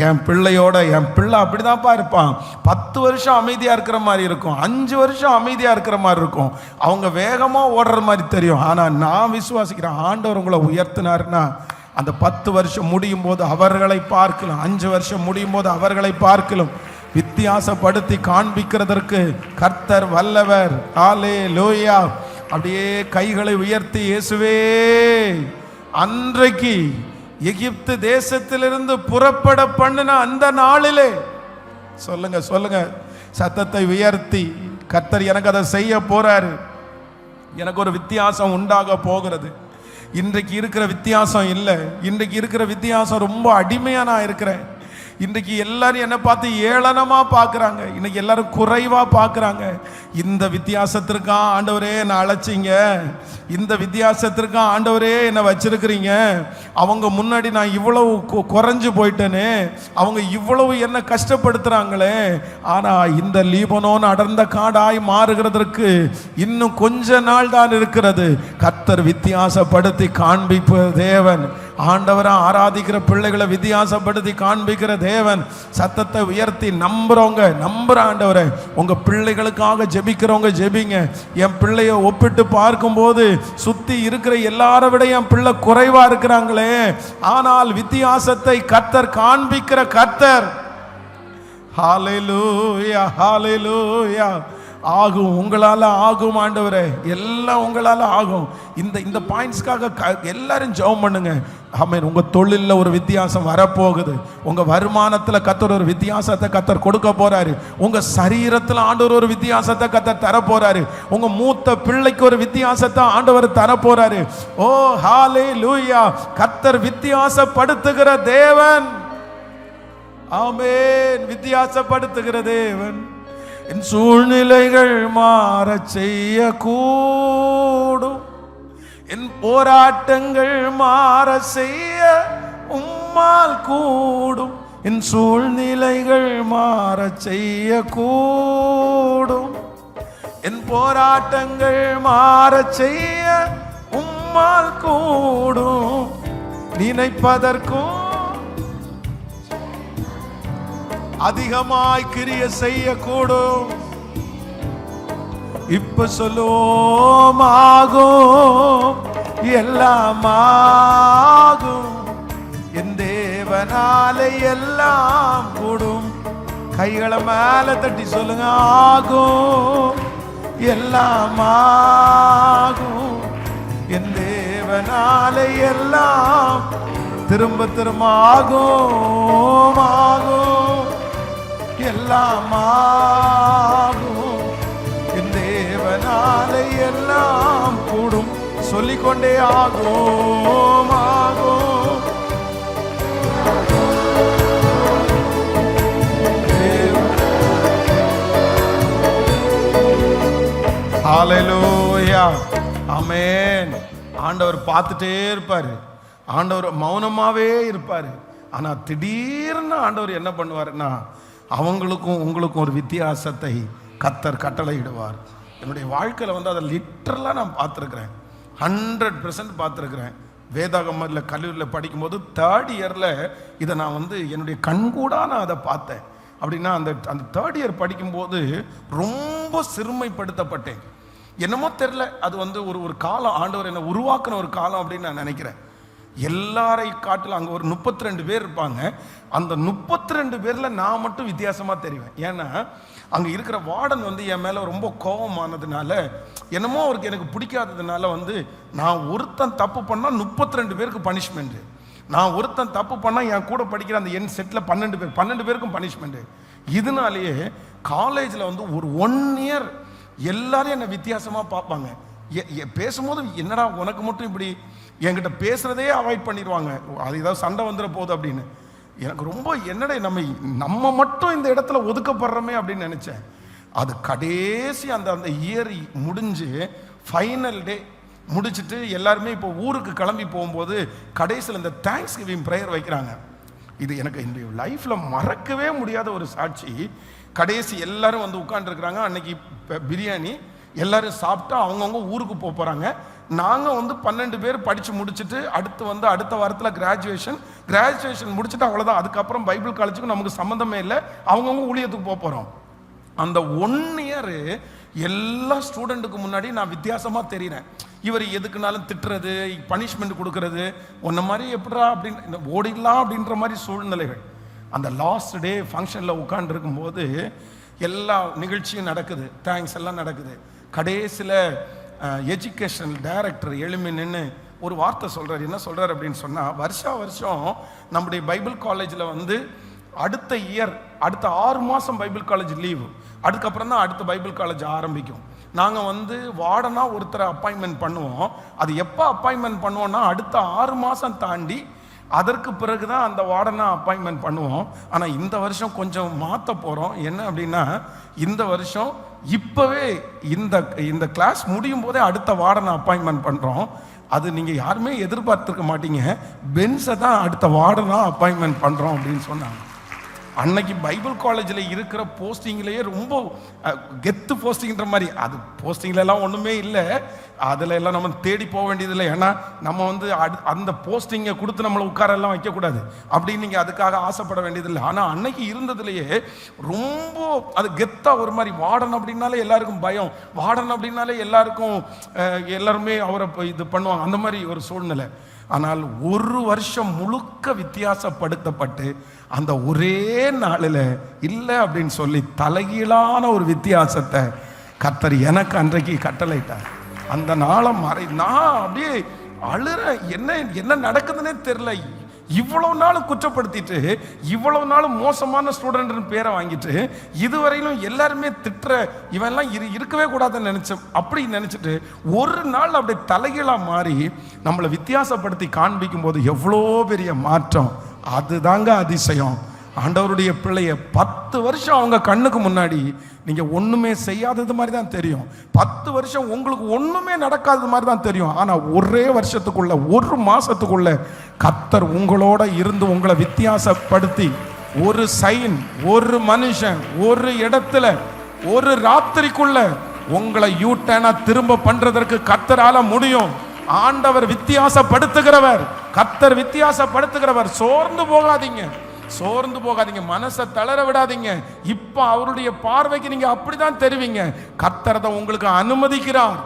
என் பிள்ளையோட, என் பிள்ளை அப்படிதான்ப்பா இருப்பான், 10 வருஷம் அமைதியாக இருக்கிற மாதிரி இருக்கும், 5 வருஷம் அமைதியாக இருக்கிற மாதிரி இருக்கும், அவங்க வேகமாக ஓடுற மாதிரி தெரியும். ஆனால் நான் விசுவாசிக்கிறேன், ஆண்டவர் உங்களை உயர்த்தினார்னா அந்த 10 வருஷம் முடியும் போது அவர்களை பார்க்கலாம், 5 வருஷம் முடியும் போது அவர்களை பார்க்கலாம். வித்தியாசப்படுத்தி காண்பிக்கிறதற்கு கர்த்தர் வல்லவர். ஹல்லேலூயா. அப்படியே கைகளை உயர்த்தி, இயேசுவே, அன்றைக்கு எகிப்து தேசத்திலிருந்து புறப்பட பண்ணின அந்த நாளிலே, சொல்லுங்க சத்தத்தை உயர்த்தி, கர்த்தர் எனக்கு அதை செய்ய போறாரு. எனக்கு ஒரு வித்தியாசம் உண்டாக போகிறது. இன்றைக்கு இருக்கிற வித்தியாசம் இல்லை. இன்றைக்கு இருக்கிற வித்தியாசம் ரொம்ப அடிமையா நான் இருக்கிறேன். இன்றைக்கு எல்லாரும் என்ன பார்த்து ஏளனமா பார்க்குறாங்க. இன்னைக்கு எல்லாரும் குறைவா பார்க்குறாங்க. இந்த வித்தியாசத்திற்கா ஆண்டவரே நான் அழைச்சிங்க, இந்த வித்தியாசத்திற்கா ஆண்டவரே என்னை வச்சிருக்கிறீங்க. அவங்க முன்னாடி நான் இவ்வளவு குறைஞ்சு போயிட்டேனே, அவங்க இவ்வளவு என்ன கஷ்டப்படுத்துறாங்களே. ஆனா இந்த லீபனோன் அடர்ந்த காடாய் மாறுகிறதற்கு இன்னும் கொஞ்ச நாள் தான் இருக்கிறது. கர்த்தர் வித்தியாசப்படுத்தி காண்பிப்ப தேவன். ஆண்டவரை ஆராதிக்கிற பிள்ளைகளை வித்தியாசப்படுத்தி காண்பிக்கிற தேவன். சத்தத்தை உயர்த்தி நம்புற ஆண்டவரை, உங்க பிள்ளைகளுக்காக ஜெபிக்கிறவங்க ஜெபிங்க. என் பிள்ளைய ஒப்பிட்டு பார்க்கும்போது சுத்தி இருக்கிற எல்லாரை விட என் பிள்ளை குறைவா இருக்கிறாங்களே, ஆனால் வித்தியாசத்தை கர்த்தர் காண்பிக்கிற கர்த்தர். ஹல்லேலூயா, ஹல்லேலூயா. ஆகும், உங்களால ஆகும் ஆண்டவரே, எல்லாம் உங்களால ஆகும். இந்த பாயிண்ட்ஸ்க்காக எல்லாரும் ஜெபம் பண்ணுங்க. ஆமென். உங்க தொழில்ல ஒரு வித்தியாசம் வரப்போகுது. உங்க வருமானத்துல கர்த்தர் ஒரு வித்தியாசத்தை கர்த்தர் கொடுக்க போறாரு. உங்க சரீரத்துல ஆண்டவர் ஒரு வித்தியாசத்தை கர்த்தர் தர போறாரு. உங்க மூத்த பிள்ளைக்கு ஒரு வித்தியாசத்தை ஆண்டவர் தர போறாரு. ஓ ஹல்லேலூயா. கர்த்தர் வித்தியாசப்படுத்துகிற தேவன். ஆமென். வித்தியாசப்படுத்துகிற தேவன். என் சூழ்நிலைகள் மாற செய்ய கூடும், என் போராட்டங்கள் மாற செய்ய உம்மால் கூடும். என் சூழ்நிலைகள் மாற செய்ய கூடும், என் போராட்டங்கள் மாற செய்ய உம்மால் கூடும். நினைப்பதற்கும் அதிகமாய் கிரிய செய்யக்கூடும். இப்ப சொல்லுவோம் ஆகும், எல்லாம் ஆகும். என் தேவனாலே எல்லாம் கூடும். கைகளை மேல தட்டி சொல்லுங்க. ஆகும், எல்லாம் ஆகும். என் தேவனாலே எல்லாம் திரும்ப திரும்ப ஆகும், ஆகும், எல்லாம் ஆகும். என் தேவனாலே எல்லாம் கூடும். சொல்லிக்கொண்டே ஆகும், ஆகும். ஹல்லேலூயா, ஆமென். ஆண்டவர் பார்த்துட்டே இருப்பாரு. ஆண்டவர் மௌனமாவே இருப்பாரு. ஆனா திடீர்னு ஆண்டவர் என்ன பண்ணுவாருன்னா, அவங்களுக்கும் உங்களுக்கும் ஒரு வித்தியாசத்தை கர்த்தர் கட்டளையிடுவார். என்னுடைய வாழ்க்கையில் வந்து அதை லிட்டரலாக நான் பார்த்துருக்குறேன். 100% பார்த்துருக்குறேன். வேதாகமத்தில் கல்லூரியில் படிக்கும்போது 3rd இயரில் இதை நான் வந்து என்னுடைய கண்கூடாக நான் அதை பார்த்தேன். அப்படின்னா அந்த 3rd இயர் படிக்கும்போது ரொம்ப சிறுமைப்படுத்தப்பட்டேன். என்னமோ தெரில, அது வந்து ஒரு காலம், ஆண்டவர் என்னை உருவாக்குன ஒரு காலம் அப்படின்னு நான் நினைக்கிறேன். எல்லாரை காட்டில் அங்கே ஒரு 32 பேர் இருப்பாங்க. அந்த 32 பேரில் நான் மட்டும் வித்தியாசமாக தெரிவேன். ஏன்னா அங்கே இருக்கிற வார்டன் வந்து என் மேலே ரொம்ப கோபமானதுனால, என்னமோ அவருக்கு எனக்கு பிடிக்காததுனால வந்து நான் ஒருத்தன் தப்பு பண்ணால் 32 பேருக்கு பனிஷ்மெண்ட்டு. நான் ஒருத்தன் தப்பு பண்ணால் என் கூட படிக்கிற அந்த என் செட்டில் 12 பேருக்கும் பனிஷ்மெண்ட்டு. இதனாலேயே காலேஜில் வந்து ஒரு 1 இயர் எல்லாரும் என்னை வித்தியாசமாக பார்ப்பாங்க. பேசும்போது என்னடா உனக்கு மட்டும் இப்படி, என்கிட்ட பேசுறதே அவாய்ட் பண்ணிடுவாங்க. அது ஏதாவது சண்டை வந்துட போகுது அப்படின்னு. எனக்கு ரொம்ப என்னடா நம்ம மட்டும் இந்த இடத்துல ஒதுக்கப்படுறோமே அப்படின்னு நினைச்சேன். அது கடைசி அந்த இயர் முடிஞ்சு ஃபைனல் டே முடிச்சுட்டு எல்லாருமே இப்போ ஊருக்கு கிளம்பி போகும்போது கடைசியில் இந்த தேங்க்ஸ் கிவிங் ப்ரேயர் வைக்கிறாங்க. இது எனக்கு என்னுடைய லைஃப்பில் மறக்கவே முடியாத ஒரு சாட்சி. கடைசி எல்லாரும் வந்து உட்காந்துருக்குறாங்க. அன்னைக்கு பிரியாணி எல்லாரும் சாப்பிட்டா அவங்கவுங்க ஊருக்கு போகிறாங்க. நாங்கள் வந்து 12 பேர் படித்து முடிச்சுட்டு அடுத்த வாரத்தில் கிராஜுவேஷன் முடிச்சுட்டு அவ்வளோதான். அதுக்கப்புறம் பைபிள் காலேஜுக்கு நமக்கு சம்மந்தமே இல்லை. அவங்கவுங்க ஊழியத்துக்கு போகிறோம். அந்த 1 இயர் எல்லா ஸ்டூடெண்ட்டுக்கு முன்னாடி நான் வித்தியாசமாக தெரிகிறேன். இவர் எதுக்குனாலும் திட்டுறது, பனிஷ்மெண்ட் கொடுக்கறது, ஒன்ன மாதிரி எப்படா அப்படின்னு ஓடிடலாம் அப்படின்ற மாதிரி சூழ்நிலைகள். அந்த லாஸ்ட் டே ஃபங்க்ஷனில் உட்காந்துருக்கும்போது எல்லா நிகழ்ச்சியும் நடக்குது, தேங்க்ஸ் எல்லாம் நடக்குது. கடைசியில் எஜுகேஷனல் டைரக்டர் எழுமி நின்று ஒரு வார்த்தை சொல்கிறார். என்ன சொல்கிறார் அப்படின்னு சொன்னால், வருஷம் நம்முடைய பைபிள் காலேஜில் வந்து அடுத்த 6 மாதம் பைபிள் காலேஜ் லீவு, அதுக்கப்புறம் தான் அடுத்த பைபிள் காலேஜ் ஆரம்பிக்கும். நாங்கள் வந்து வார்டனாக ஒருத்தரை அப்பாயின்மெண்ட் பண்ணுவோம். அது எப்போ அப்பாயின்மெண்ட் பண்ணுவோம்னா அடுத்த 6 மாதம் தாண்டி அதற்கு பிறகு தான் அந்த வார்டனாக அப்பாயின்மெண்ட் பண்ணுவோம். ஆனால் இந்த வருஷம் கொஞ்சம் மாற்ற போகிறோம். என்ன அப்படின்னா, இந்த வருஷம் இப்போவே இந்த கிளாஸ் முடியும் போதே அடுத்த வார்டனை அப்பாயின்மெண்ட் பண்ணுறோம். அது நீங்கள் யாருமே எதிர்பார்த்துருக்க மாட்டீங்க. பென்ஸை தான் அடுத்த வார்டனாக அப்பாயின்மெண்ட் பண்ணுறோம் அப்படின்னு சொன்னாங்க. அன்னைக்கு பைபிள் காலேஜில் இருக்கிற போஸ்டிங்லேயே ரொம்ப கெத்து போஸ்டிங்கிற மாதிரி, அது போஸ்டிங்லலாம் ஒன்றுமே இல்லை, அதில் எல்லாம் நம்ம தேடி போக வேண்டியதில்லை. ஏன்னா நம்ம வந்து அந்த போஸ்டிங்கை கொடுத்து நம்மளை உட்காரெல்லாம் வைக்கக்கூடாது அப்படின்னு நீங்கள் அதுக்காக ஆசைப்பட வேண்டியதில்லை. ஆனால் அன்னைக்கு இருந்ததுலேயே ரொம்ப அது கெத்தாக ஒரு மாதிரி, வார்டன் அப்படின்னாலே எல்லாருக்கும் பயம், வார்டன் அப்படின்னாலே எல்லாருமே அவரை இது பண்ணுவாங்க, அந்த மாதிரி ஒரு சூழ்நிலை. ஆனால் ஒரு வருஷம் முழுக்க வித்தியாசப்படுத்தப்பட்டு அந்த ஒரே நாளில் இல்லை அப்படின்னு சொல்லி தலைகீழான ஒரு வித்தியாசத்தை கர்த்தர் எனக்கு அன்றைக்கு கட்டளையிட்டார். அந்த நாளை நான் அப்படியே அழுற, என்ன நடக்குதுன்னே தெரியல. இவ்வளவு நாள் குற்றப்படுத்திட்டு, இவ்வளவு நாள் மோசமான ஸ்டூடெண்ட் பேரை வாங்கிட்டு, இதுவரையிலும் எல்லாருமே திட்டுற இவெல்லாம் இருக்கவே கூடாதுன்னு நினைச்சேன். அப்படி நினைச்சிட்டு ஒரு நாள் அப்படி தலைகீழா மாறி நம்மளை வித்தியாசப்படுத்தி காண்பிக்கும் போது எவ்வளோ பெரிய மாற்றம். அதுதாங்க அதிசயம். ஆண்டவருடைய பிள்ளைய 10 வருஷம் அவங்க கண்ணுக்கு முன்னாடி நீங்க ஒண்ணுமே செய்யாதது மாதிரி தான் தெரியும். 10 வருஷம் உங்களுக்கு ஒண்ணுமே நடக்காதது மாதிரி தான் தெரியும். ஆனா ஒரே வருஷத்துக்குள்ள, ஒரு மாசத்துக்குள்ள கர்த்தர் உங்களோட இருந்து உங்களை வித்தியாசப்படுத்தி, ஒரு சைன், ஒரு மனுஷன், ஒரு இடத்துல, ஒரு ராத்திரிக்குள்ள உங்களை யூட்டேனா திரும்ப பண்றதற்கு கர்த்தரால முடியும். ஆண்டவர் வித்தியாசப்படுத்துகிறவர், கர்த்தர் வித்தியாசப்படுத்துகிறவர். சோர்ந்து போகாதீங்க, மனசை தளர விடாதீங்க. இப்ப அவருடைய பார்வைக்கு நீங்க அப்படிதான் தெரிவிங்க. கர்த்தர் அதை உங்களுக்கு அனுமதிக்கிறார்,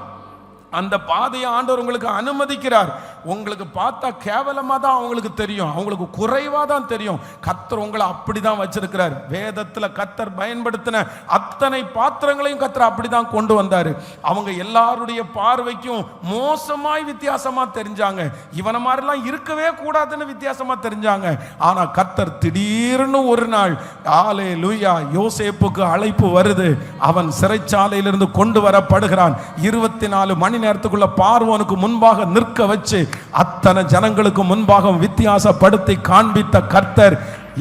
அந்த பாதையை ஆண்டவர் உங்களுக்கு அனுமதிக்கிறார். உங்களுக்கு பார்த்தா கேவலமா தான் அவங்களுக்கு தெரியும், அவங்களுக்கு குறைவா தான் தெரியும். கர்த்தர் உங்களை அப்படிதான் வச்சிருக்கிறார். வேதத்துல கர்த்தர் பயன்படுத்தின அத்தனை பாத்திரங்களையும் கர்த்தர் அப்படிதான் கொண்டு வந்தாரு. அவங்க எல்லாருடைய பார்வைக்கும் மோசமாய் வித்தியாசமா தெரிஞ்சாங்க, இவன மாதிரிலாம் இருக்கவே கூடாதுன்னு வித்தியாசமா தெரிஞ்சாங்க. ஆனா கர்த்தர் திடீர்னு ஒரு நாள், ஹல்லேலூயா, யோசேப்புக்கு அழைப்பு வருது. அவன் சிறைச்சாலையிலிருந்து கொண்டு வரப்படுகிறான். 24 மணி நேரத்துக்குள்ள பார்வோனுக்கு முன்பாக நிற்க வச்சு அத்தனை ஜனங்களுக்கு முன்பாக வித்தியாசப்படுத்தி காண்பித்த கர்த்தர்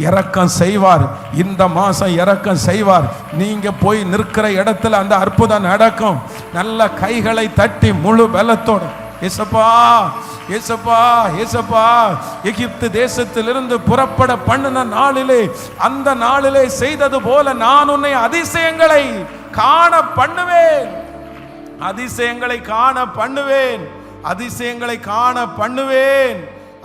இரக்கம் செய்வார். இந்த மாசம் இரக்கம் செய்வார். நீங்க போய் நிற்கிற இடத்துல அந்த அற்புதம் நடக்கும். நல்ல கைகளை தட்டி முழு பலத்தோடு, ஏசப்பா ஏசப்பா ஏசப்பா, எகிப்து தேசத்திலிருந்து புறப்பட பண்ணின நாளிலே, அந்த நாளிலே செய்தது போல நான் உன்னை அதிசயங்களை காண பண்ணுவேன், அதிசயங்களை காண பண்ணுவேன், அதிசயங்களை காண பண்ணுவேன்,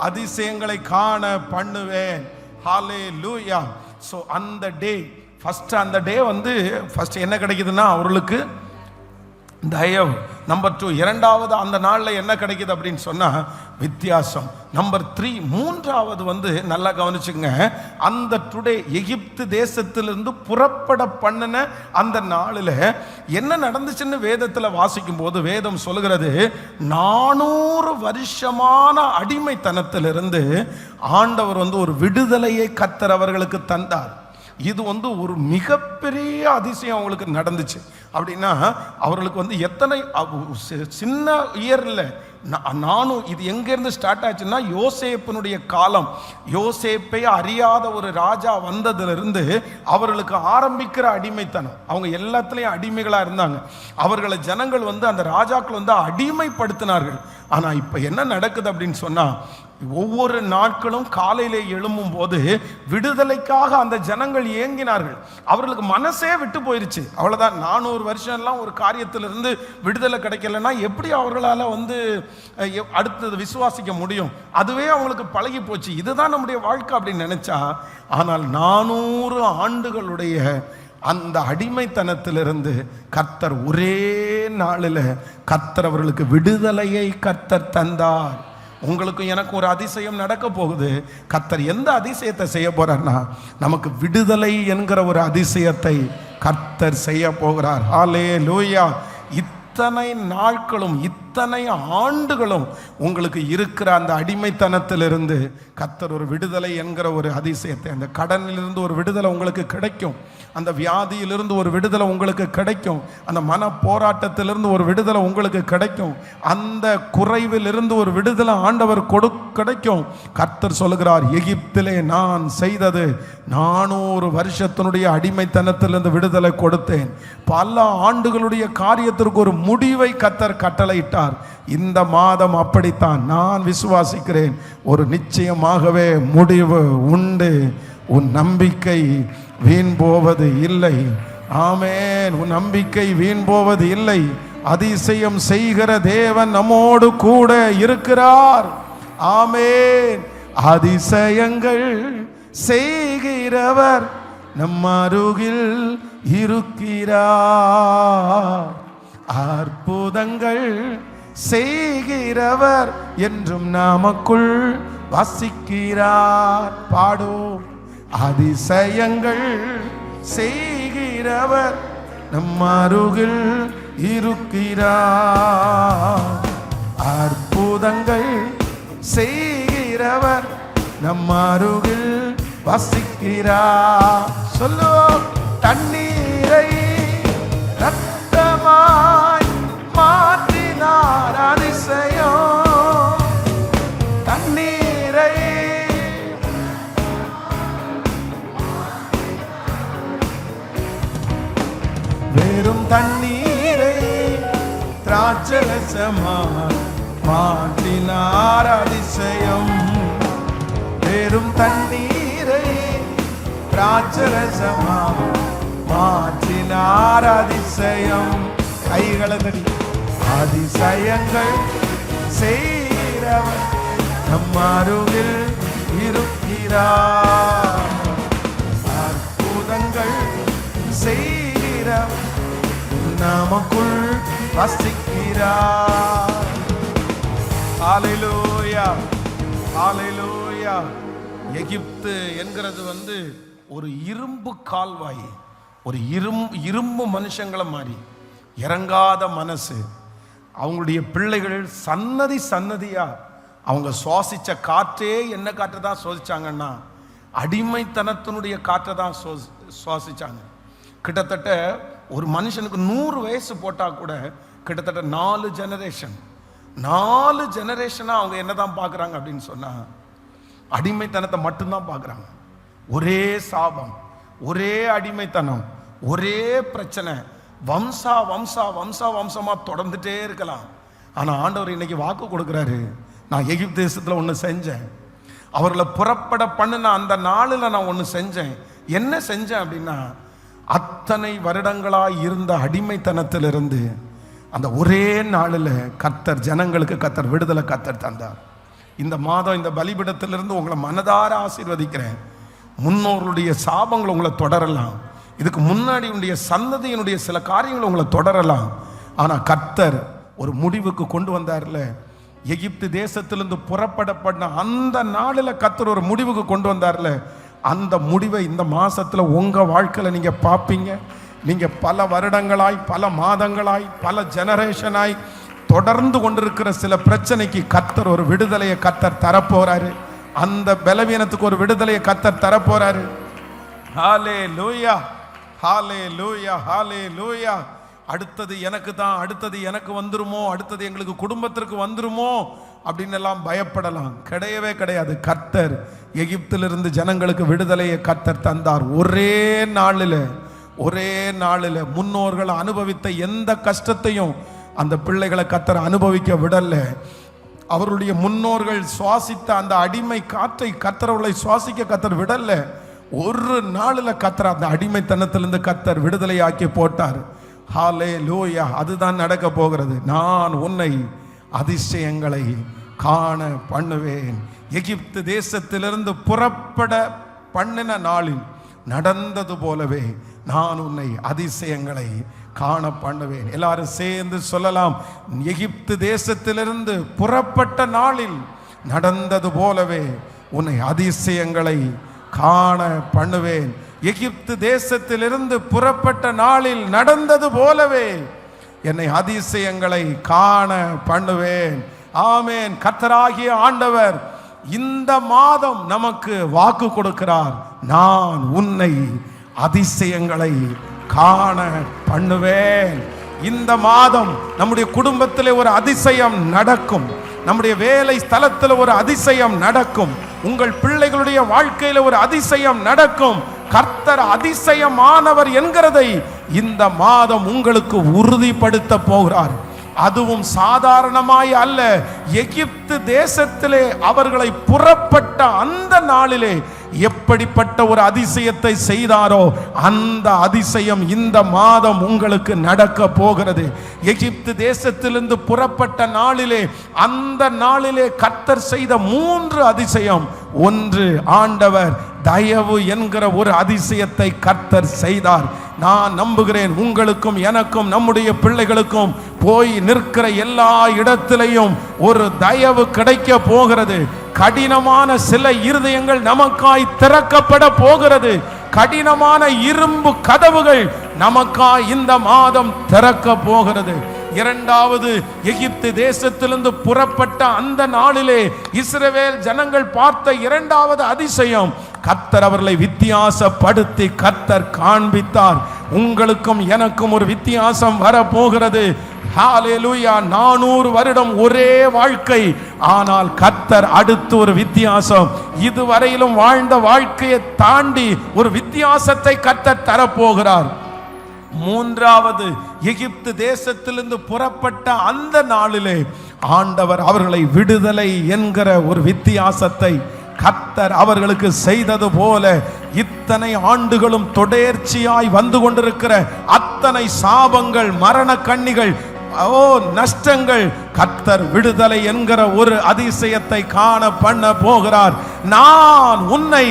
அதிசயங்களை காண பண்ணுவேன். ஹல்லேலூயா. சோ அந்த டே, அந்த டே வந்து ஃபர்ஸ்ட் என்ன கிடைக்குதுன்னா அவர்களுக்கு தயவு. நம்பர் 2, இரண்டாவது அந்த நாளில் என்ன கிடைக்குது அப்படின்னு சொன்னா வித்தியாசம். நம்பர் 3, மூன்றாவது வந்து நல்லா கவனிச்சுங்க. அந்த டுடே எகிப்து தேசத்திலிருந்து புறப்பட பண்ணின அந்த நாளில் என்ன நடந்துச்சுன்னு வேதத்தில் வாசிக்கும் போது வேதம் சொல்லுகிறது, 400 வருஷமான அடிமைத்தனத்திலிருந்து ஆண்டவர் வந்து ஒரு விடுதலையை கர்த்தர் அவர்களுக்கு தந்தார். இது வந்து ஒரு மிகப்பெரிய அதிசயம் அவங்களுக்கு நடந்துச்சு. அப்படின்னா அவர்களுக்கு வந்து எத்தனை சின்ன இயர்ல நானும் இது எங்கேருந்து ஸ்டார்ட் ஆச்சுன்னா, யோசேப்பினுடைய காலம், யோசேப்பை அறியாத ஒரு ராஜா வந்ததிலிருந்து அவர்களுக்கு ஆரம்பிக்கிற அடிமைத்தனம். அவங்க எல்லாத்துலேயும் அடிமைகளாக இருந்தாங்க. அவர்களை ஜனங்கள் வந்து அந்த ராஜாக்கள் வந்து அடிமைப்படுத்தினார்கள். ஆனால் இப்போ என்ன நடக்குது அப்படின்னு சொன்னால், ஒவ்வொரு நாட்களும் காலையிலே எழும்பும் போது விடுதலைக்காக அந்த ஜனங்கள் ஏங்கினார்கள். அவர்களுக்கு மனசே விட்டு போயிருச்சு. அவ்வளவுதான். 400 வருஷம்லாம் ஒரு காரியத்திலிருந்து விடுதலை கிடைக்கலன்னா எப்படி அவர்களால் வந்து அடுத்தது விசுவாசிக்க முடியும்? அதுவே அவங்களுக்கு பழகி போச்சு. இதுதான் நம்முடைய வாழ்க்கை அப்படின்னு நினைச்சா, ஆனால் 400 ஆண்டுகளுடைய அந்த அடிமைத்தனத்திலிருந்து கர்த்தர் ஒரே நாளில் கர்த்தர் அவர்களுக்கு விடுதலையை கர்த்தர் தந்தார். உங்களுக்கும் எனக்கும் ஒரு அதிசயம் நடக்க போகுது. கர்த்தர் எந்த அதிசயத்தை செய்ய போறார்னா, நமக்கு விடுதலை என்கிற ஒரு அதிசயத்தை கர்த்தர் செய்ய போகிறார். ஹல்லேலூயா. இத்தனை நாட்களும் இத்தனை ஆண்டுகளும் உங்களுக்கு இருக்கிற அந்த அடிமைத்தனத்திலிருந்து கர்த்தர் ஒரு விடுதலை என்கிற ஒரு அதிசயத்தை, அந்த கடனிலிருந்து ஒரு விடுதலை உங்களுக்கு கிடைக்கும், அந்த வியாதியிலிருந்து ஒரு விடுதலை உங்களுக்கு கிடைக்கும், அந்த மன போராட்டத்திலிருந்து ஒரு விடுதலை உங்களுக்கு கிடைக்கும், அந்த குறைவிலிருந்து ஒரு விடுதலை ஆண்டவர் கிடைக்கும். கர்த்தர் சொல்லுகிறார், எகிப்திலே நான் செய்தது 400 வருஷத்தினுடைய அடிமைத்தனத்திலிருந்து விடுதலை கொடுத்தேன். பல ஆண்டுகளுடைய காரியத்திற்கு ஒரு முடிவை கர்த்தர் கட்டளையிட்டார். இந்த மாதம் அப்படித்தான் நான் விசுவாசிக்கிறேன். ஒரு நிச்சயமாகவே முடிவு உண்டு. உன் நம்பிக்கை வீண் போவது இல்லை. ஆமென். உன் நம்பிக்கை வீண் போவது இல்லை. அதிசயம் செய்கிற தேவன் நம்மோடு கூட இருக்கிறார். ஆமென். அதிசயங்கள் செய்கிறவர் நம் அருகில் இருக்கிறார். அற்புதங்கள் செய்கிறவர் என்றும் நமக்குள் வசிக்கிறார். பாடும். அதிசயங்கள் செய்கிறவர் நம் அருகில் இருக்கிறார். அற்புதங்கள் செய்கிறவர் நம் அருகில் வசிக்கிறார். சொல்லுவோம். தண்ணீரை ரத்தமாய் மாற்றினார். அதிசயம். தண்ணீரை வெறும் தண்ணீரை திராட்சரசமாய் மாற்றினார். அதிசயம். வெறும் தண்ணீரை திராட்சரசமாய் மாற்றினார். அதிசயம். கைகளை தட்டி. அதிசயங்கள் செய்கிறவர் நம் அருகில் இருக்கிறார். அற்புதங்கள் செய்கிறவர் நமக்குள் வசிக்கிறார். ஹல்லேலூயா, ஹல்லேலூயா. எகிப்து என்கிறது ஒரு இரும்பு கால்வாய், ஒரு இரும்பு மனுஷங்களை மாதிரி இறங்காத மனசு. அவங்களுடைய பிள்ளைகள் சன்னதி சன்னதியா அவங்க சுவாசிச்ச காற்றே என்ன காற்றை தான் சுவாசிச்சாங்கன்னா அடிமைத்தனத்தினுடைய காற்றை தான் சுவாசிச்சாங்க. கிட்டத்தட்ட ஒரு மனுஷனுக்கு 100 வயசு போட்டால் கூட கிட்டத்தட்ட 4 ஜெனரேஷனாக அவங்க என்னதான் பார்க்குறாங்க அப்படின்னு சொன்னால் அடிமைத்தனத்தை மட்டும்தான் பார்க்குறாங்க. ஒரே சாபம், ஒரே அடிமைத்தனம், ஒரே பிரச்சனை, வம்சமாக தொடர்ந்துட்டே இருக்கலாம். ஆனால் ஆண்டவர் இன்னைக்கு வாக்கு கொடுக்குறாரு, நான் எகிப்து தேசத்தில் ஒன்று செஞ்சேன், அவர்களை புறப்பட பண்ணின அந்த நாளில் நான் ஒன்று செஞ்சேன். என்ன செஞ்சேன் அப்படின்னா, அத்தனை வருடங்களாய் இருந்த அடிமைத்தனத்திலிருந்து அந்த ஒரே நாளில் கர்த்தர் ஜனங்களுக்கு கர்த்தர் விடுதலை கர்த்தர் தந்தார். இந்த மாதம் இந்த பலிபீடத்திலிருந்து உங்களை மனதார ஆசீர்வதிக்கிறேன். முன்னோர்களுடைய சாபங்கள் உங்களை தொடரலாம், இதுக்கு முன்னாடி உடைய சந்ததியினுடைய சில காரியங்கள் உங்களை தொடரலாம். ஆனால் கர்த்தர் ஒரு முடிவுக்கு கொண்டு வந்தார்ல, எகிப்து தேசத்திலிருந்து புறப்படப்பட்ட அந்த நாளில் கர்த்தர் ஒரு முடிவுக்கு கொண்டு வந்தார்ல, அந்த முடிவை இந்த மாசத்துல உங்க வாழ்க்கையில நீங்க பார்ப்பீங்க. நீங்க பல வருடங்களாய், பல மாதங்களாய், பல ஜெனரேஷனாய் தொடர்ந்து கொண்டிருக்கிற சில பிரச்சனைக்கு கர்த்தர் ஒரு விடுதலையை கர்த்தர் தரப்போறாரு. அந்த பலவீனத்துக்கு ஒரு விடுதலையை கர்த்தர் தரப்போறாரு. ஹல்லேலூயா, ஹல்லேலூயா, ஹல்லேலூயா. அடுத்தது எனக்கு தான், அடுத்தது எனக்கு வந்துருமோ, அடுத்தது எங்களுக்கு குடும்பத்திற்கு வந்துருமோ அப்படின்னு எல்லாம் பயப்படலாம். கிடையவே கிடையாது. கர்த்தர் எகிப்திலிருந்து ஜனங்களுக்கு விடுதலையை கர்த்தர் தந்தார். ஒரே நாளில் முன்னோர்கள் அனுபவித்த எந்த கஷ்டத்தையும் அந்த பிள்ளைகளை கர்த்தர் அனுபவிக்க விடல. அவருடைய முன்னோர்கள் சுவாசித்த அந்த அடிமை காற்றை கர்த்தர்களை சுவாசிக்க கர்த்தர் விடல. ஒரு நாளில் கர்த்தர் அந்த அடிமைத்தனத்திலிருந்து கர்த்தர் விடுதலையாக்கி போட்டார். ஹல்லேலூயா. அதுதான் நடக்க போகிறது. நான் உன்னை அதிசயங்களை காண பண்ணுவேன். எகிப்து தேசத்திலிருந்து புறப்பட பண்ணின நாளில் நடந்தது போலவே நான் உன்னை அதிசயங்களை காண பண்ணுவேன். எல்லாரும் சேர்ந்து சொல்லலாம், எகிப்து தேசத்திலிருந்து புறப்பட்ட நாளில் நடந்தது போலவே உன்னை அதிசயங்களை காண பண்ணுவேன். எகிப்து தேசத்திலிருந்து புறப்பட்ட நாளில் நடந்தது போலவே என்னை அதிசயங்களை காண பண்ணுவேன். ஆமென். கர்த்தராகிய ஆண்டவர் இந்த மாதம் நமக்கு வாக்கு கொடுக்கிறார். நான் உன்னை அதிசயங்களை காண பண்ணுவேன். இந்த மாதம் நம்முடைய குடும்பத்திலே ஒரு அதிசயம் நடக்கும். நம்முடைய வேலை ஸ்தலத்தில் ஒரு அதிசயம் நடக்கும். உங்கள் பிள்ளைகளுடைய வாழ்க்கையில் ஒரு அதிசயம் நடக்கும். கர்த்தர் அதிசயமானவர் என்கிறதை இந்த மாதம் உங்களுக்கு உறுதிப்படுத்த போகிறார். அதுவும் சாதாரணமாய் அல்ல. எகிப்து தேசத்திலே அவர்களை புறப்பட்ட அந்த நாளிலே எப்படிப்பட்ட ஒரு அதிசயத்தை செய்தாரோ அந்த அதிசயம் இந்த மாதம் உங்களுக்கு நடக்க போகிறது. எகிப்து தேசத்திலிருந்து புறப்பட்ட நாளிலே, அந்த நாளிலே கர்த்தர் செய்த 3 அதிசயம். ஒன்று, ஆண்டவர் தயவு என்கிற ஒரு அதிசயத்தை கர்த்தர் செய்தார். நான் நம்புகிறேன் உங்களுக்கும் எனக்கும் நம்முடைய பிள்ளைகளுக்கும் போய் நிற்கிற எல்லா இடத்திலையும் ஒரு தயவு கிடைக்க போகிறது. கடினமான சில இருதயங்கள் நமக்காய் திறக்கப்பட போகிறது. கடினமான இரும்பு கதவுகள் நமக்காய் இந்த மாதம் திறக்க போகிறது. இரண்டாவது, எகிப்து தேசத்திலிருந்து புறப்பட்ட அந்த நாளிலே இஸ்ரவேல் ஜனங்கள் பார்த்த இரண்டாவது அதிசயம், கர்த்தர் அவர்களை வித்தியாசப்படுத்தி கர்த்தர் காண்பித்தார். உங்களுக்கும் எனக்கும் ஒரு வித்தியாசம் வர போகிறது. ஹalleluya. 400 வருடம் ஒரே வாழ்க்கை, ஆனால் கர்த்தர் அடுத்து ஒரு வித்தியாசம். இதுவரையிலும் வாழ்ந்த வாழ்க்கையை தாண்டி ஒரு வித்தியாசத்தை கர்த்தர் தரப்போகிறார். மூன்றாவது, எகிப்து தேசத்திலிருந்து புறப்பட்ட அந்த நாளிலே ஆண்டவர் அவர்களை விடுதலை என்கிற ஒரு வித்தியாசத்தை கர்த்தர் அவர்களுக்கு செய்தது போல இத்தனை ஆண்டுகளும் தொடர்ச்சியாய் வந்து கொண்டிருக்கிற அத்தனை சாபங்கள், மரண கண்ணிகள், நஷ்டங்கள், கர்த்தர் விடுதலை என்கிற ஒரு அதிசயத்தை காண பண்ண போகிறார். நான் உன்னை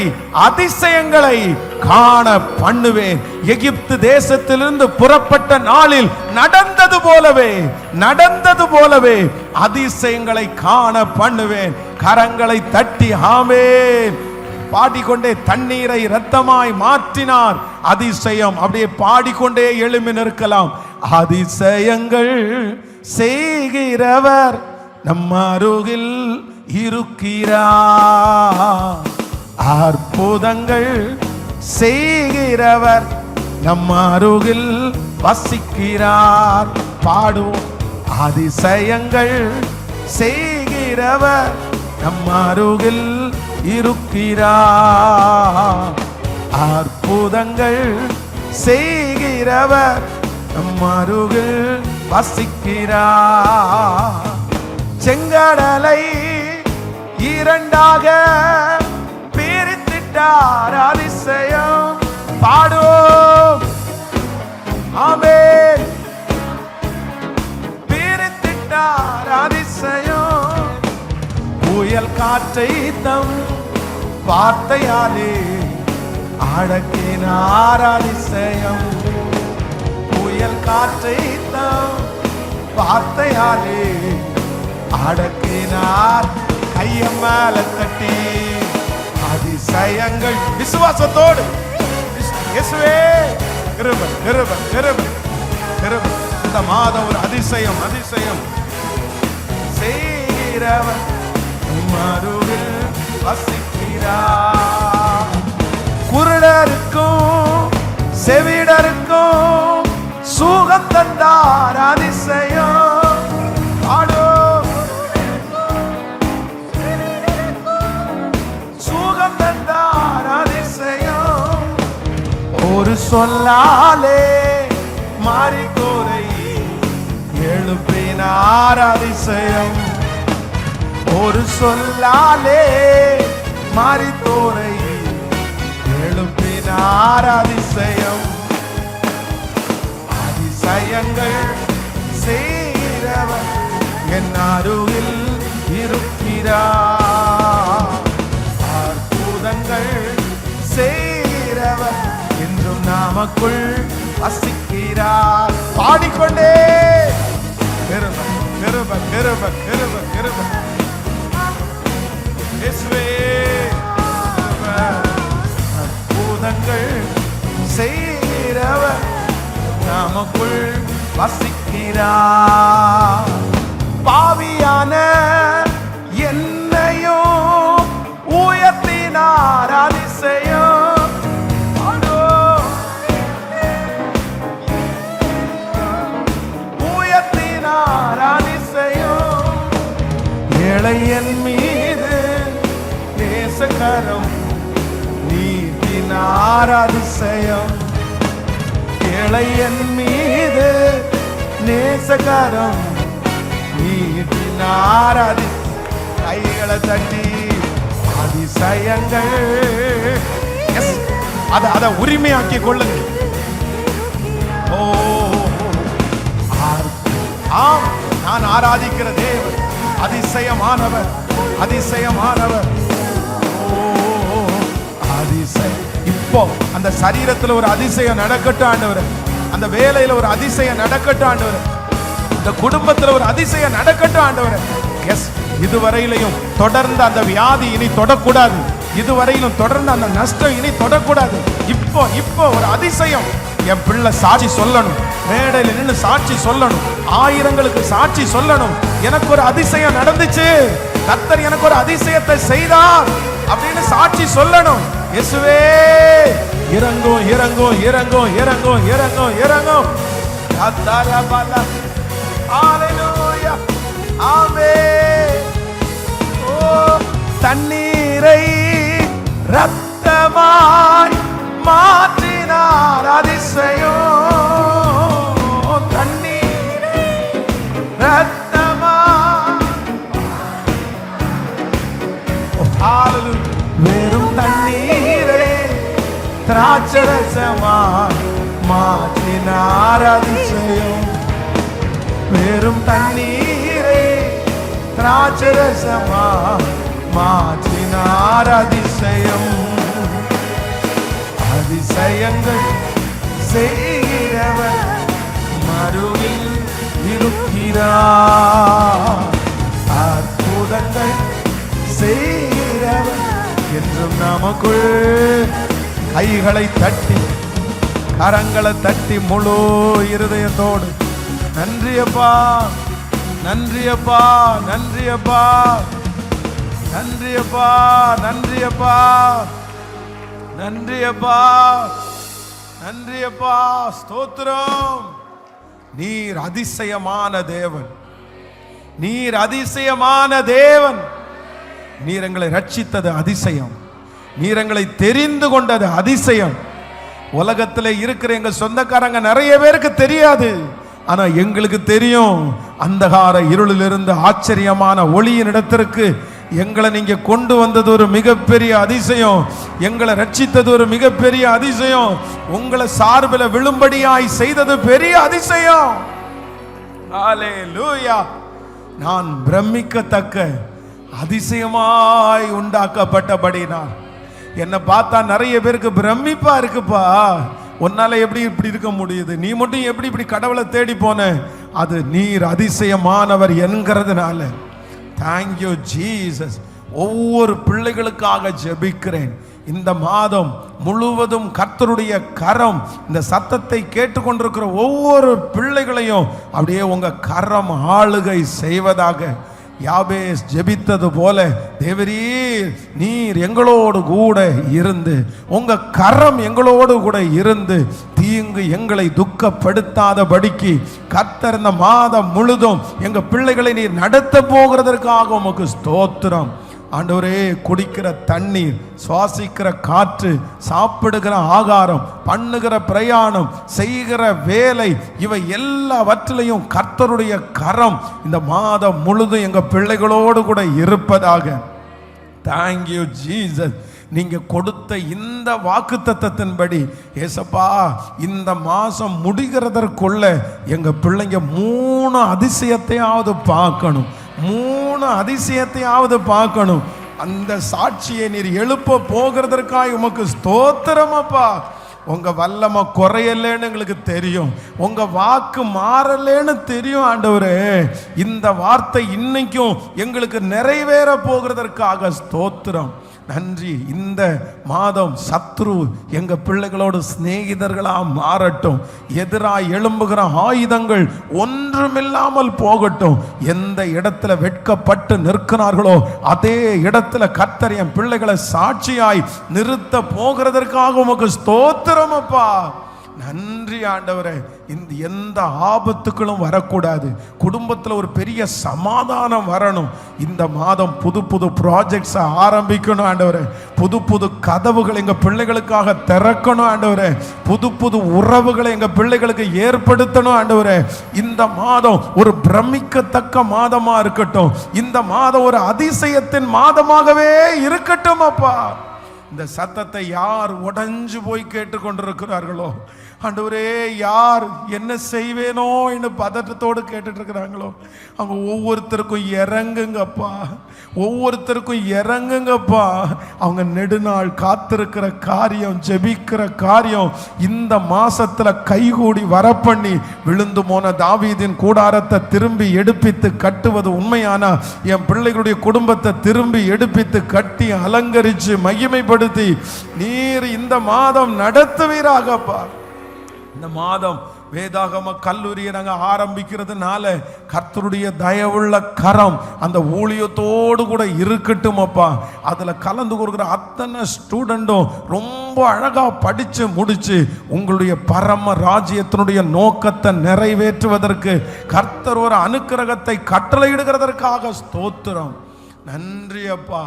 அதிசயங்களை காண பண்ணுவேன். எகிப்து தேசத்திலிருந்து புறப்பட்ட நாளில் நடந்தது போலவே அதிசயங்களை காண பண்ணுவேன். கரங்களை தட்டி ஆமென் பாடிக்கொண்டே தண்ணீரை இரத்தமாய் மாற்றினார். அதிசயம். அப்படியே பாடிக்கொண்டே எழும்பி நிற்கலாம். அதிசயங்கள் செய்கிறவர் நம் அருகில் இருக்கிறார். அற்புதங்கள் செய்கிறவர் நம் அருகில் வசிக்கிறார். பாடுவோம். அதிசயங்கள் செய்கிறவர் நம் அருகில் இருக்கிறார். அற்புதங்கள் செய்கிறவர் நம் அருகில் வசிக்கிறார். செங்கடலை இரண்டாக பிரித்திட்டார். அதிசயம். பாடுவோம். ஆமென். பிரித்திட்டார். அதிசயம். புயல் காற்றை தம் வார்த்தையாலே அடக்கினார். அதிசயம். புயல் காற்றை தம் வார்த்தையாலே அடக்கினார். கைய மேல தட்டி அதிசயங்கள் விசுவாசத்தோடு இயேசுவே கிருபை கிருபை கிருபை கிருபை. இந்த மாதம் ஒரு அதிசயம் செய்கிறவர் மருவில் வசிக்கிறார். குருடருக்கும் செவிடருக்கும் சுகம் தந்தார். அதிசயம். சுகம் தந்தார். அதிசயம். ஒரு சொல்லாலே மாறிக்கோரை எழுப்பினார். அதிசயம். ஒரு சொல்லாலே மாறித்தோரை எழுப்பினார். அதிசயம். அதிசயங்கள் செய்கிறவர் என் அருகில் இருக்கிறார். அற்புதங்கள் செய்கிறவர் என்றும் நமக்குள் வசிக்கிறார். பாடிக்கொண்டே கிருபை கிருபை கிருபை கிருபை கிருபை இயேசுவே. அற்புதங்கள் செய்கிறவர் நமக்குள் வசிக்கிறார். பாவியான என்னையும் உயர்த்தினார் அதிசயம். உயர்த்தினார் அதிசயம். ஏழை என் மீது நேசகரம் நீட்டினார் அதிசயம். ஏழை என் மீது நேசகரம் நீட்டினார் கைகளை தட்டி அதிசயங்கள். அதை உரிமையாக்கி கொள்ளுங்க. ஓ ஆம், நான் ஆராதிக்கிற தேவன் அதிசயமானவர், அதிசயமானவர். ஓ அதிசயம். இப்போ அந்த சரீரத்துல ஒரு அதிசயம் நடக்கட்டும் ஆண்டவரே. அந்த வேலையில ஒரு அதிசயம் நடக்கட்டும் ஆண்டவரே. இந்த குடும்பத்துல ஒரு அதிசயம் நடக்கட்டும் ஆண்டவரே. எஸ், இதுவரையிலையும் தொடர்ந்து அந்த வியாதி இனி தொடக்கூடாது. இதுவரையிலும் தொடர்ந்து அந்த நஷ்டம் இனி தொடக்கூடாது. இப்போ ஒரு அதிசயம். என் பிள்ளை சாட்சி சொல்லணும், மேடையில் நின்று சாட்சி சொல்லணும், ஆயிரங்களுக்கு சாட்சி சொல்லணும். எனக்கு ஒரு அதிசயம் நடந்துச்சு, கர்த்தர் எனக்கு ஒரு அதிசயத்தை செய்தார் அப்படின்னு சாட்சி சொல்லணும். இயேசுவே இறங்கும் இறங்கும் இறங்கும் இறங்கும் இறங்கும் இறங்கும். ஹல்லேலூயா, ஆமென். ஓ தண்ணீரை ரத்தமாய் மாற்றினார் அதிசயம். தண்ணீரை ரத்தமாய். வெறும் தண்ணீரை திராட்சரசமாய் மாற்றினார் அதிசயம். வெறும் தண்ணீரை திராட்சரசமாய் மாற்றினார் அதிசயம். அதிசயங்கள் செய்கிறவர் மறுவில் இருக்கிறார். அற்புதங்கள் செய்கிறவர் என்றும் நமக்குள். கைகளை தட்டி கரங்களை தட்டி முழு இருதயத்தோடு நன்றியப்பா, நன்றியப்பா, நன்றியப்பா, நன்றியப்பா, நன்றியப்பா, நன்றியப்பா, நன்றியப்பா. ஸ்தோத்திரம். நீர் அதிசயமான தேவன், நீர் அதிசயமான தேவன். நீர் எங்களை ரட்சித்தது அதிசயம், நீர் எங்களை தெரிந்து கொண்டது அதிசயம். உலகத்தில் இருக்கிற எங்க சொந்தக்காரங்க நிறைய பேருக்கு தெரியாது, ஆனா எங்களுக்கு தெரியும். அந்தகார இருளிலிருந்து ஆச்சரியமான ஒளியின் இடத்திற்கு எங்களை நீங்க கொண்டு வந்தது ஒரு மிகப்பெரிய அதிசயம். எங்களை ரட்சித்தது ஒரு மிகப்பெரிய அதிசயம். உங்களை சார்பில் விழும்படியாய் செய்தது பெரிய அதிசயம். ஹல்லேலூயா. நான் பிரமிக்கத்தக்க அதிசயமாய் உண்டாக்கப்பட்டபடினால் என்னை பார்த்தா நிறைய பேருக்கு பிரமிப்பா இருக்குப்பா. உன்னால எப்படி இப்படி இருக்க முடியுது, நீ மட்டும் எப்படி இப்படி கடவுளை தேடி போன? அது நீர் அதிசயமானவர் என்கிறதுனால. Thank you Jesus. ஒவ்வொரு பிள்ளைகளுக்காக ஜெபிக்கிறேன். இந்த மாதம் முழுவதும் கர்த்தருடைய கரம் இந்த சத்தத்தை கேட்டுக்கொண்டிருக்கிற ஒவ்வொரு பிள்ளைகளையும் அப்படியே உங்க கரம் ஆளுகை செய்வதாக. யாபேஸ் ஜெபித்தது போல தேவரீர் நீர் எங்களோடு கூட இருந்து, உங்க கரம் எங்களோடு கூட இருந்து தீங்கு எங்களை துக்கப்படுத்தாதபடிக்கு கர்த்தர் இந்த மாதம் முழுதும் எங்க பிள்ளைகளை நீர் நடத்த போகிறதற்காக உமக்கு ஸ்தோத்திரம். ஆண்டவரே, குடிக்கிற தண்ணீர், சுவாசிக்கிற காற்று, சாப்பிடுகிற ஆகாரம், பண்ணுகிற பிரயாணம், செய்கிற வேலை, இவை எல்லாவற்றிலையும் கர்த்தருடைய கரம் இந்த மாதம் முழுதும் எங்க பிள்ளைகளோடு கூட இருப்பதாக. Thank you Jesus. நீங்க கொடுத்த இந்த வாக்குத்தத்தத்தின்படி ஏசப்பா இந்த மாசம் முடிகிறதற்குள்ள எங்க பிள்ளைங்க 3 அதிசயத்தையாவது பார்க்கணும், 3 அதிசயத்தையாவது பார்க்கணும். அந்த சாட்சியை நீர் எழுப்ப போகிறதற்காக உமக்கு ஸ்தோத்திரமப்பா. உங்க வல்லமை குறையலன்னு எங்களுக்கு தெரியும், உங்க வாக்கு மாறலேன்னு தெரியும். ஆண்டவரே, இந்த வார்த்தை இன்னைக்கும் எங்களுக்கு நிறைவேற போகிறதற்காக ஸ்தோத்திரம். நன்றி. இந்த மாதம் சத்ரு எங்க பிள்ளைகளோடு சிநேகிதர்களா மாறட்டும். எதிராய் எழும்புகிற ஆயுதங்கள் ஒன்றுமில்லாமல் போகட்டும். எந்த இடத்துல வெட்கப்பட்டு நிற்கிறார்களோ அதே இடத்துல கர்த்தர் என் பிள்ளைகளை சாட்சியாய் நிறுத்த போகிறதற்காக உமக்கு ஸ்தோத்திரம் அப்பா. நன்றி ஆண்டவரே. இந்த எந்த ஆபத்துக்களும் வரக்கூடாது. குடும்பத்தில் ஒரு பெரிய சமாதானம் வரணும். இந்த மாதம் புது புது ப்ராஜெக்ட்ஸை ஆரம்பிக்கணும் ஆண்டவரே. புது புது கதவுகளை எங்கள் பிள்ளைகளுக்காக திறக்கணும் ஆண்டவரே. புது புது உறவுகளை எங்கள் பிள்ளைகளுக்கு ஏற்படுத்தணும் ஆண்டவரே. இந்த மாதம் ஒரு பிரமிக்கத்தக்க மாதமாக இருக்கட்டும். இந்த மாதம் ஒரு அதிசயத்தின் மாதமாகவே இருக்கட்டும் அப்பா. இந்த சத்தத்தை யார் உடைஞ்சு போய் கேட்டுக்கொண்டிருக்கிறார்களோ ஆண்டவரே, யார் என்ன செய்வேனோ என்று பதட்டத்தோடு கேட்டுட்டு இருக்கிறாங்களோ அவங்க ஒவ்வொருத்தருக்கும் இறங்குங்கப்பா. ஒவ்வொருத்தருக்கும் இறங்குங்கப்பா. அவங்க நெடுநாள் காத்திருக்கிற காரியம், ஜெபிக்கிற காரியம் இந்த மாசத்துல கைகூடி வரப்பண்ணி விழுந்து போன தாவீதின் கூடாரத்தை திரும்பி எடுப்பித்து கட்டுவது உண்மையானா என் பிள்ளைகளுடைய குடும்பத்தை திரும்பி எடுப்பித்து கட்டி அலங்கரித்து மகிமைப்படுத்தி நீர் இந்த மாதம் நடத்துவீராகப்பா. இந்த மாதம் வேதாகம கல்லூரியை நாங்கள் ஆரம்பிக்கிறதுனால கர்த்தருடைய தயவுள்ள கரம் அந்த ஊழியத்தோடு கூட இருக்கட்டும் அப்பா. அதில் கலந்து கொடுக்குற அத்தனை ஸ்டூடெண்ட்டும் ரொம்ப அழகாக படித்து முடித்து உங்களுடைய பரம ராஜ்யத்தினுடைய நோக்கத்தை நிறைவேற்றுவதற்கு கர்த்தர் ஒரு அனுக்கிரகத்தை கட்டளையிடுகிறதற்காக ஸ்தோத்திரம். நன்றி அப்பா.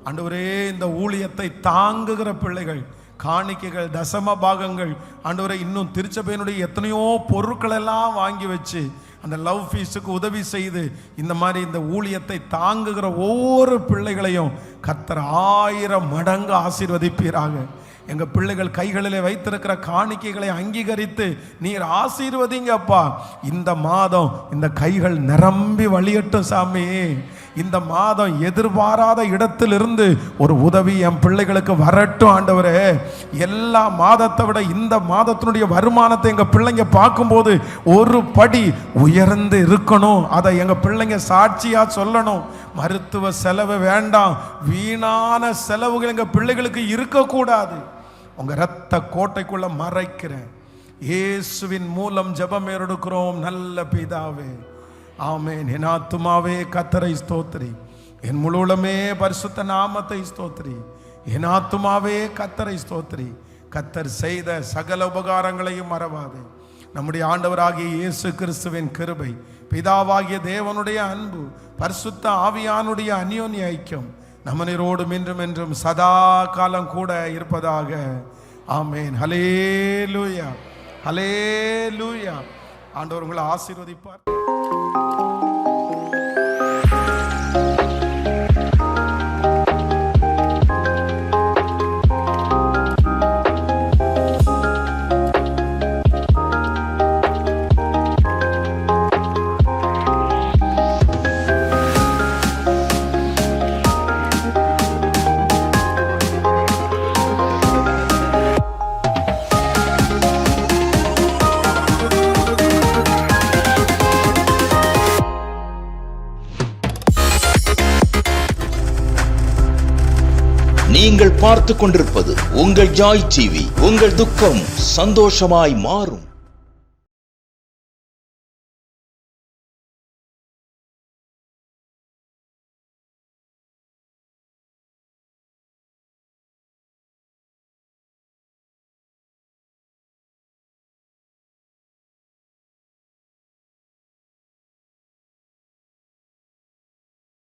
ஆண்டவரே, இந்த ஊழியத்தை தாங்குகிற பிள்ளைகள், காணிக்கைகள், தசம பாகங்கள், ஆண்டவரே இன்னும் திருச்சபையினுடைய எத்தனையோ பொருட்கள் எல்லாம் வாங்கி வச்சு அந்த லவ் ஃபீஸுக்கு உதவி செய்து இந்த மாதிரி இந்த ஊழியத்தை தாங்குகிற ஒவ்வொரு பிள்ளைகளையும் கர்த்தர் 1000 மடங்கு ஆசீர்வதிப்பீராக. எங்கள் பிள்ளைகள் கைகளிலே வைத்திருக்கிற காணிக்கைகளை அங்கீகரித்து நீர் ஆசீர்வதிங்கப்பா. இந்த மாதம் இந்த கைகள் நிரம்பி வழியட்டும் சாமி. இந்த மாதம் எதிர்பாராத இடத்திலிருந்து ஒரு உதவி என் பிள்ளைகளுக்கு வரட்டும் ஆண்டவரே. எல்லா மாதத்தை விட இந்த மாதத்தினுடைய வருமானத்தை எங்கள் பிள்ளைங்க பார்க்கும்போது ஒரு படி உயர்ந்து இருக்கணும். அதை எங்கள் பிள்ளைங்க சாட்சியாக சொல்லணும். மருத்துவ செலவு வேண்டாம், வீணான செலவுகள் எங்கள் பிள்ளைகளுக்கு இருக்கக்கூடாது. உங்கள் இரத்த கோட்டைக்குள்ள மறைக்கிறேன். இயேசுவின் மூலம் ஜெபம் எடுக்கிறோம் நல்ல பிதாவே, ஆமென். என் ஆத்துமாவே கர்த்தரை ஸ்தோத்திரி, என் முழுவதுமே பரிசுத்த நாமத்தை ஸ்தோத்திரி. என் ஆத்துமாவே கர்த்தரை ஸ்தோத்திரி. கர்த்தர் செய்த சகல உபகாரங்களையும் மறவாதே. நம்முடைய ஆண்டவராகிய இயேசு கிறிஸ்துவின் கிருபை, பிதாவாகிய தேவனுடைய அன்பு, பரிசுத்த ஆவியானுடைய அந்யோன்ய ஐக்கியம் நம்மனோடும் இன்றும் என்றும் சதா காலம் கூட இருப்பதாக. ஆமென். ஹல்லேலூயா, ஹல்லேலூயா. ஆண்டவர் உங்களை ஆசீர்வதிப்பார். நீங்கள் பார்த்து கொண்டிருப்பது உங்கள் ஜாய் டிவி. உங்கள் துக்கம் சந்தோஷமாய் மாறும்.